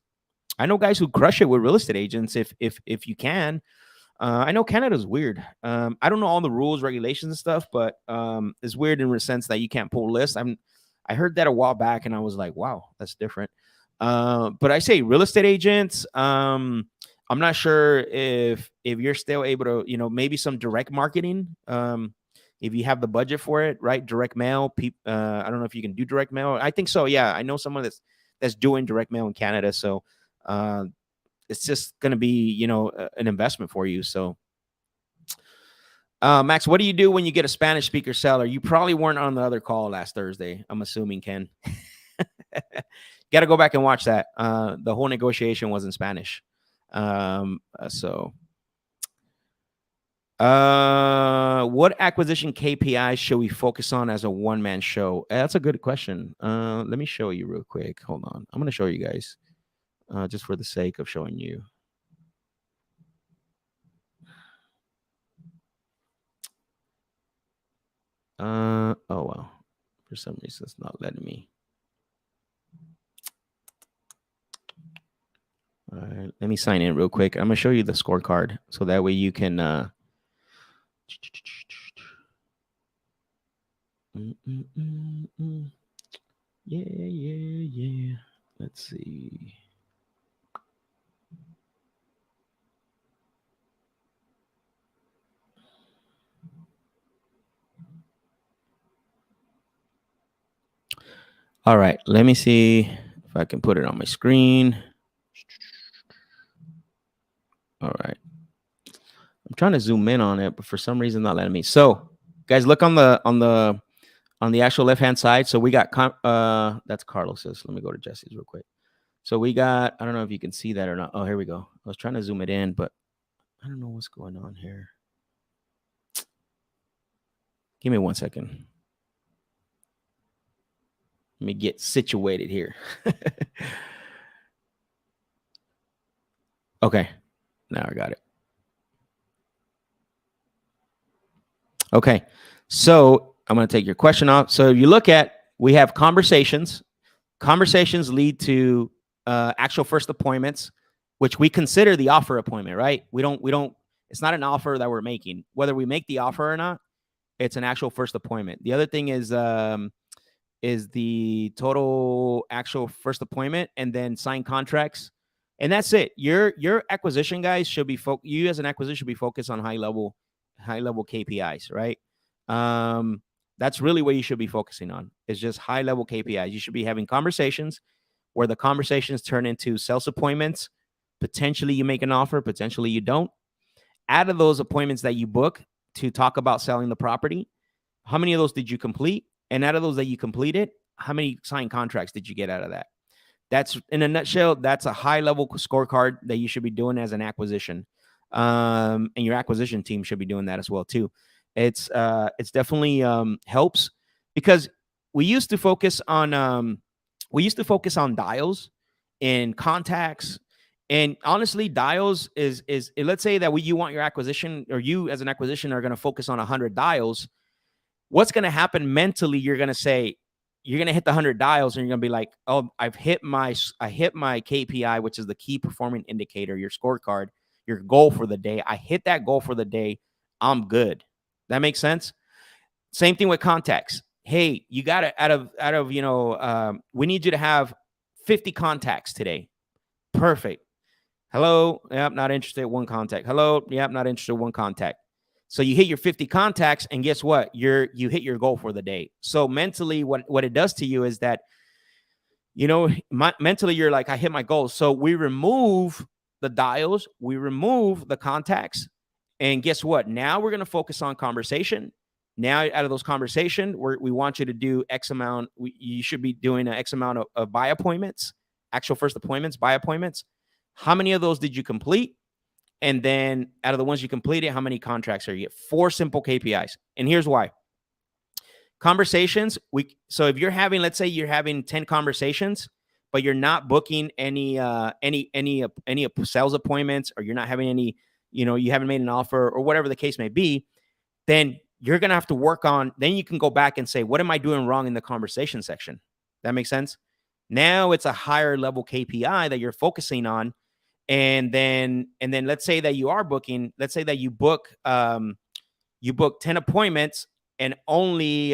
Speaker 2: I know guys who crush it with real estate agents if you can. I know Canada's weird. I don't know all the rules, regulations, and stuff, but it's weird in the sense that you can't pull lists. I heard that a while back, and I was like, wow, that's different. But I say real estate agents. I'm not sure if you're still able to, maybe some direct marketing. If you have the budget for it, right? Direct mail. I don't know if you can do direct mail. I think so. Yeah, I know someone that's doing direct mail in Canada. So it's just going to be, an investment for you. So, Max, what do you do when you get a Spanish speaker seller? You probably weren't on the other call last Thursday, I'm assuming, Ken. Got to go back and watch that. The whole negotiation was in Spanish. What acquisition KPIs should we focus on as a one-man show? That's a good question. Let me show you real quick. Hold on. I'm going to show you guys. Just for the sake of showing you. Oh, well. For some reason, it's not letting me. All right, let me sign in real quick. I'm going to show you the scorecard, so that way you can... Yeah. Let's see. All right, let me see if I can put it on my screen. All right. I'm trying to zoom in on it, but for some reason not letting me. So, guys, look on the on the actual left-hand side. So we got, that's Carlos's. Let me go to Jesse's real quick. So we got, I don't know if you can see that or not. Oh, here we go. I was trying to zoom it in, but I don't know what's going on here. Give me 1 second. Let me get situated here. Okay. Now I got it. Okay. So I'm going to take your question off. So if you look at, we have conversations. Conversations lead to actual first appointments, which we consider the offer appointment, right? We don't, it's not an offer that we're making. Whether we make the offer or not, it's an actual first appointment. The other thing is the total actual first appointment and then sign contracts. And that's it. Your acquisition guys should be you as an acquisition should be focused on high level KPIs, right? That's really what you should be focusing on. Is just high level KPIs. You should be having conversations where the conversations turn into sales appointments. Potentially you make an offer, potentially you don't. Out of those appointments that you book to talk about selling the property, how many of those did you complete? And out of those that you completed, how many signed contracts did you get out of that? That's, in a nutshell, that's a high level scorecard that you should be doing as an acquisition. And your acquisition team should be doing that as well too. It's definitely helps, because we used to focus on dials and contacts. And honestly, dials is let's say that you want your acquisition, or you as an acquisition are going to focus on 100 dials. What's going to happen mentally? You're going to say, you're going to hit the 100 dials and you're going to be like, oh, I hit my KPI, which is the key performing indicator, your scorecard, your goal for the day. I hit that goal for the day. I'm good. That makes sense. Same thing with contacts. Hey, you got to, out of, we need you to have 50 contacts today. Perfect. Hello. Yep. Not interested. One contact. Hello. Yep. Not interested. One contact. So you hit your 50 contacts, and guess what? You hit your goal for the day. So mentally, what it does to you is that, mentally you're like, I hit my goal. So we remove the dials, we remove the contacts, and guess what? Now we're going to focus on conversation. Now out of those conversation, we want you to do X amount. You should be doing an X amount of buy appointments, actual first appointments, buy appointments. How many of those did you complete? And then out of the ones you completed, how many contracts are you get? 4 simple KPIs. And here's why. Conversations, so if you're having, let's say you're having 10 conversations, but you're not booking any sales appointments, or you're not having any, you haven't made an offer, or whatever the case may be, then you're going to have to work on, then you can go back and say, what am I doing wrong in the conversation section? That makes sense? Now it's a higher level KPI that you're focusing on. And then let's say that you are booking, let's say that you book 10 appointments, and only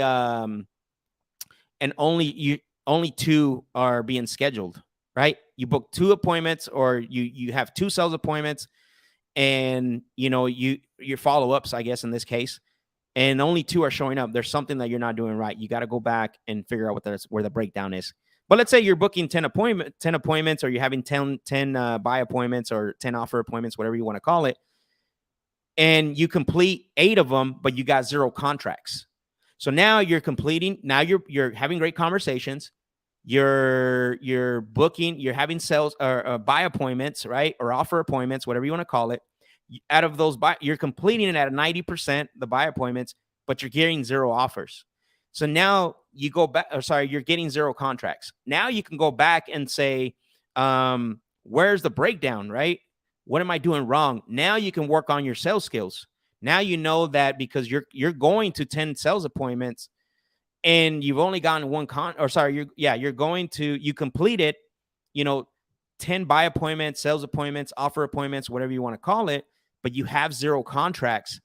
Speaker 2: 2 are being scheduled, right? You book 2 appointments, or you have 2 sales appointments, and your follow-ups, I guess in this case, and only 2 are showing up. There's something that you're not doing right. You got to go back and figure out where the breakdown is. But let's say you're booking 10 appointments, or you're having 10 buy appointments, or 10 offer appointments, whatever you want to call it, and you complete 8 of them, but you got 0 contracts. So now you're completing. Now you're having great conversations. You're booking. You're having sales or buy appointments, right, or offer appointments, whatever you want to call it. Out of those, you're completing it at 90%, the buy appointments, but you're getting 0 offers. So now you go back, you're getting 0 contracts. Now you can go back and say, where's the breakdown, right? What am I doing wrong? Now you can work on your sales skills. Now you know that because you're going to 10 sales appointments, and you've only gotten 1 you completed, 10 buy appointments, sales appointments, offer appointments, whatever you want to call it, but you have 0 contracts.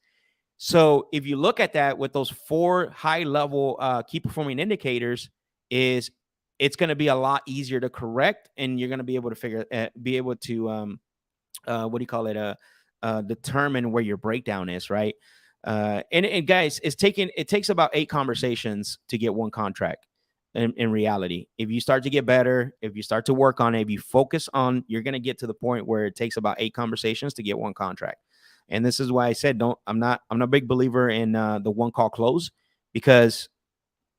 Speaker 2: So if you look at that with those 4 high level key performing indicators, it's going to be a lot easier to correct, and you're going to be able to determine where your breakdown is, right? And guys, it takes about 8 conversations to get 1 contract. In reality, if you start to get better, if you start to work on it, if you focus on, you're going to get to the point where it takes about 8 conversations to get 1 contract. And this is why I said, I'm not a big believer in the 1 call close, because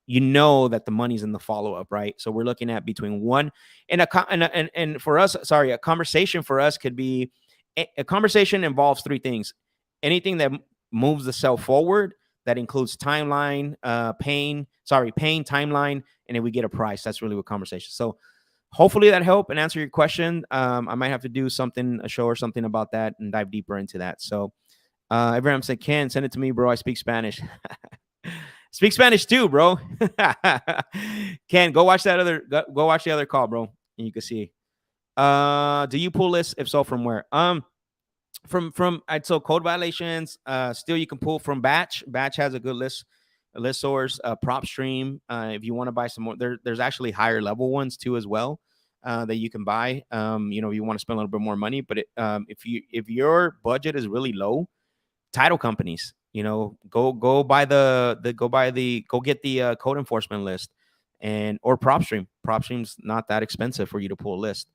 Speaker 2: you know that the money's in the follow-up, right? So we're looking at between one and for us, sorry, a conversation for us could be a conversation involves three things. Anything that moves the sale forward, that includes timeline, pain, timeline, and then we get a price. That's really what conversation. So hopefully that helped and answer your question. I might have to do a show or something about that and dive deeper into that. So Abraham said, Ken, send it to me, bro. I speak Spanish. Speak Spanish too, bro. Ken, go watch go watch the other call, bro. And you can see. Do you pull lists? If so, from where? So code violations, still you can pull from Batch. Batch has a good list source, PropStream. If you want to buy some more, there's actually higher level ones too as well that you can buy. You know, you want to spend a little bit more money, but if your budget is really low, title companies, you know, go get the code enforcement list or PropStream. PropStream's not that expensive for you to pull a list.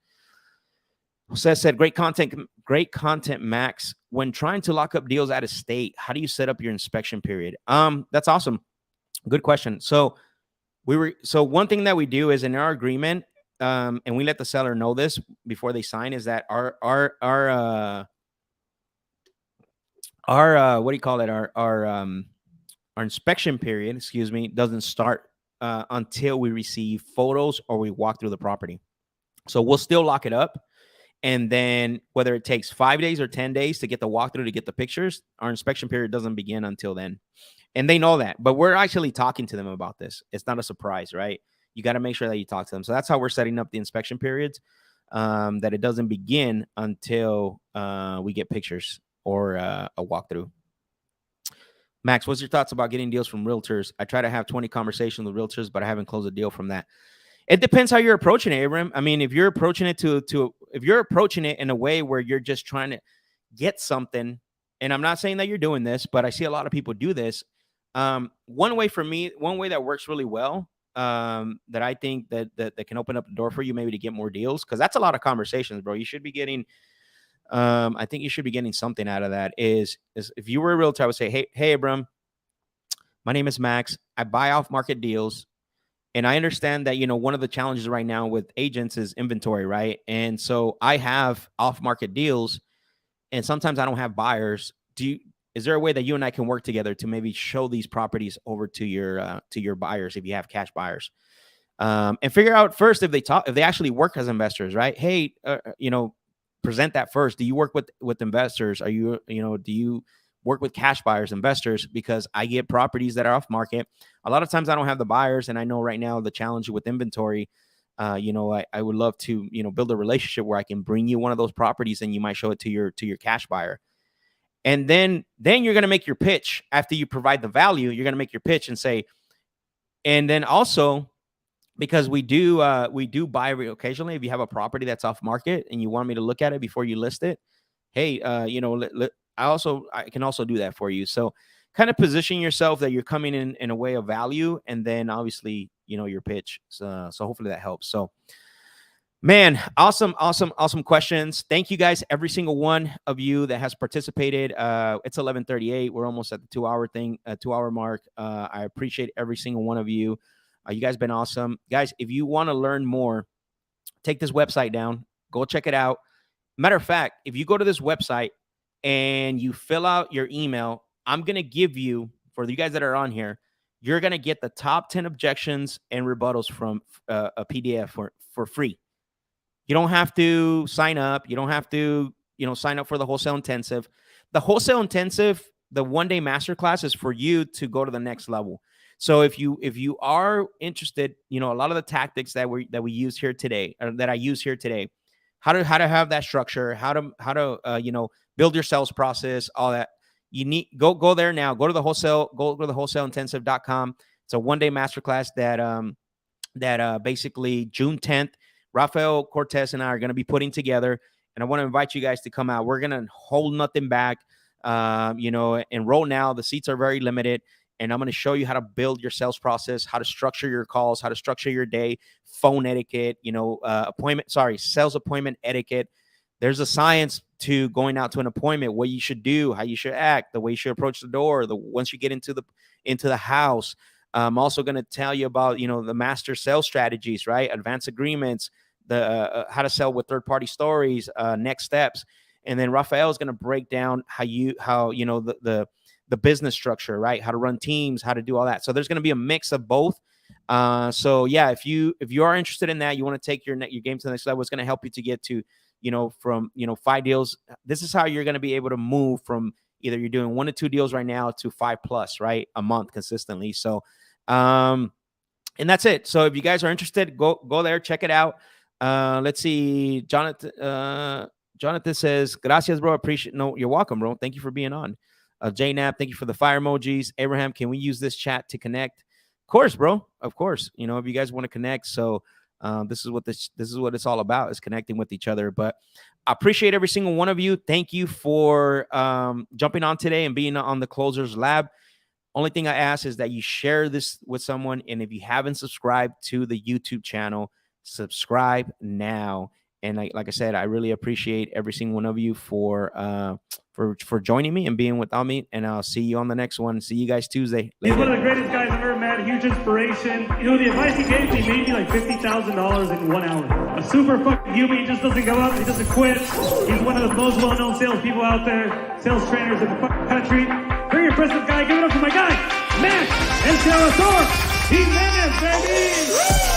Speaker 2: Jose said, great content, Max. When trying to lock up deals out of state, how do you set up your inspection period? That's awesome. Good question. So one thing that we do is in our agreement, and we let the seller know this before they sign, is that our what do you call it? Our inspection period, doesn't start until we receive photos or we walk through the property. So we'll still lock it up. And then whether it takes 5 days or 10 days to get the walkthrough, to get the pictures, our inspection period doesn't begin until then. And they know that, but we're actually talking to them about this. It's not a surprise, right? You got to make sure that you talk to them. So that's how we're setting up the inspection periods, that it doesn't begin until we get pictures or a walkthrough. Max, what's your thoughts about getting deals from realtors? I try to have 20 conversations with realtors, but I haven't closed a deal from that. It depends how you're approaching it, Abram. I mean, if you're approaching it if you're approaching it in a way where you're just trying to get something, and I'm not saying that you're doing this, but I see a lot of people do this. One way that works really well, that I think that can open up the door for you maybe to get more deals, because that's a lot of conversations, bro. You should be getting, I think you should be getting something out of that. Is if you were a realtor, I would say, hey, Abram, my name is Max. I buy off market deals. And I understand that, you know, one of the challenges right now with agents is inventory, right? And so I have off-market deals, and sometimes I don't have buyers. Is there a way that you and I can work together to maybe show these properties over to your buyers if you have cash buyers, and figure out first if they actually work as investors, right? Hey, you know, present that first. Do you work with investors? Do you work with cash buyers, investors? Because I get properties that are off market. A lot of times I don't have the buyers, and I know right now the challenge with inventory, you know, I would love to, you know, build a relationship where I can bring you one of those properties and you might show it to your cash buyer. And then you're going to make your pitch after you provide the value. You're going to make your pitch and say, and then also, because we do buy occasionally, if you have a property that's off market and you want me to look at it before you list it, hey, you know, I can also do that for you. So kind of position yourself that you're coming in a way of value, and then obviously, you know, your pitch. So hopefully that helps. So, man, awesome questions. Thank you guys, every single one of you that has participated. It's 11:38. We're almost at the 2-hour mark. I appreciate every single one of you. You guys been awesome. Guys, if you want to learn more, take this website down. Go check it out. Matter of fact, if you go to this website and you fill out your email, I'm going to give you, for you guys that are on here, you're going to get the top 10 objections and rebuttals from a PDF for free. You don't have to sign up. You don't have to, you know, sign up for the Wholesale Intensive. The Wholesale Intensive, the one-day masterclass, is for you to go to the next level. So if you are interested, you know, a lot of the tactics that we use here today, or that I use here today, how to have that structure, how to you know, build your sales process, all that. You need go there now. Go to the wholesale.com. It's a one-day masterclass that basically June 10th, Rafael Cortez and I are going to be putting together, and I want to invite you guys to come out. We're going to hold nothing back. You know, enroll now. The seats are very limited. And I'm going to show you how to build your sales process, how to structure your calls, how to structure your day, phone etiquette, you know, sales appointment etiquette. There's a science to going out to an appointment, what you should do, how you should act, the way you should approach the door, once you get into the house, I'm also going to tell you about, the master sales strategies, right? Advanced agreements, the how to sell with third-party stories, next steps. And then Rafael is going to break down the business structure, right? How to run teams, how to do all that. So there's going to be a mix of both. So yeah, if you are interested in that, you want to take your game to the next level, it's going to help you to get to, from 5 deals. This is how you're going to be able to move from either you're doing 1 to 2 deals right now to 5+, right? A month consistently. So, and that's it. So if you guys are interested, go there, check it out. Let's see. Jonathan says, gracias, bro. Appreciate. No, you're welcome, bro. Thank you for being on. J Knapp, thank you for the fire emojis. Abraham, can we use this chat to connect? Of course, bro. Of course. If you guys want to connect. So this is what it's all about, is connecting with each other. But I appreciate every single one of you. Thank you for jumping on today and being on the Closers Lab. Only thing I ask is that you share this with someone. And if you haven't subscribed to the YouTube channel, subscribe now. And like I said, I really appreciate every single one of you for joining me and being with me. And I'll see you on the next one. See you guys Tuesday.
Speaker 1: He's one of the greatest guys I've ever met. Huge inspiration. The advice he gave me made me like $50,000 in 1 hour. A super fucking human. He just doesn't give up. He doesn't quit. He's one of the most well-known salespeople out there, sales trainers in the fucking country. Very impressive guy. Give it up for my guy, Max Jimenez, baby.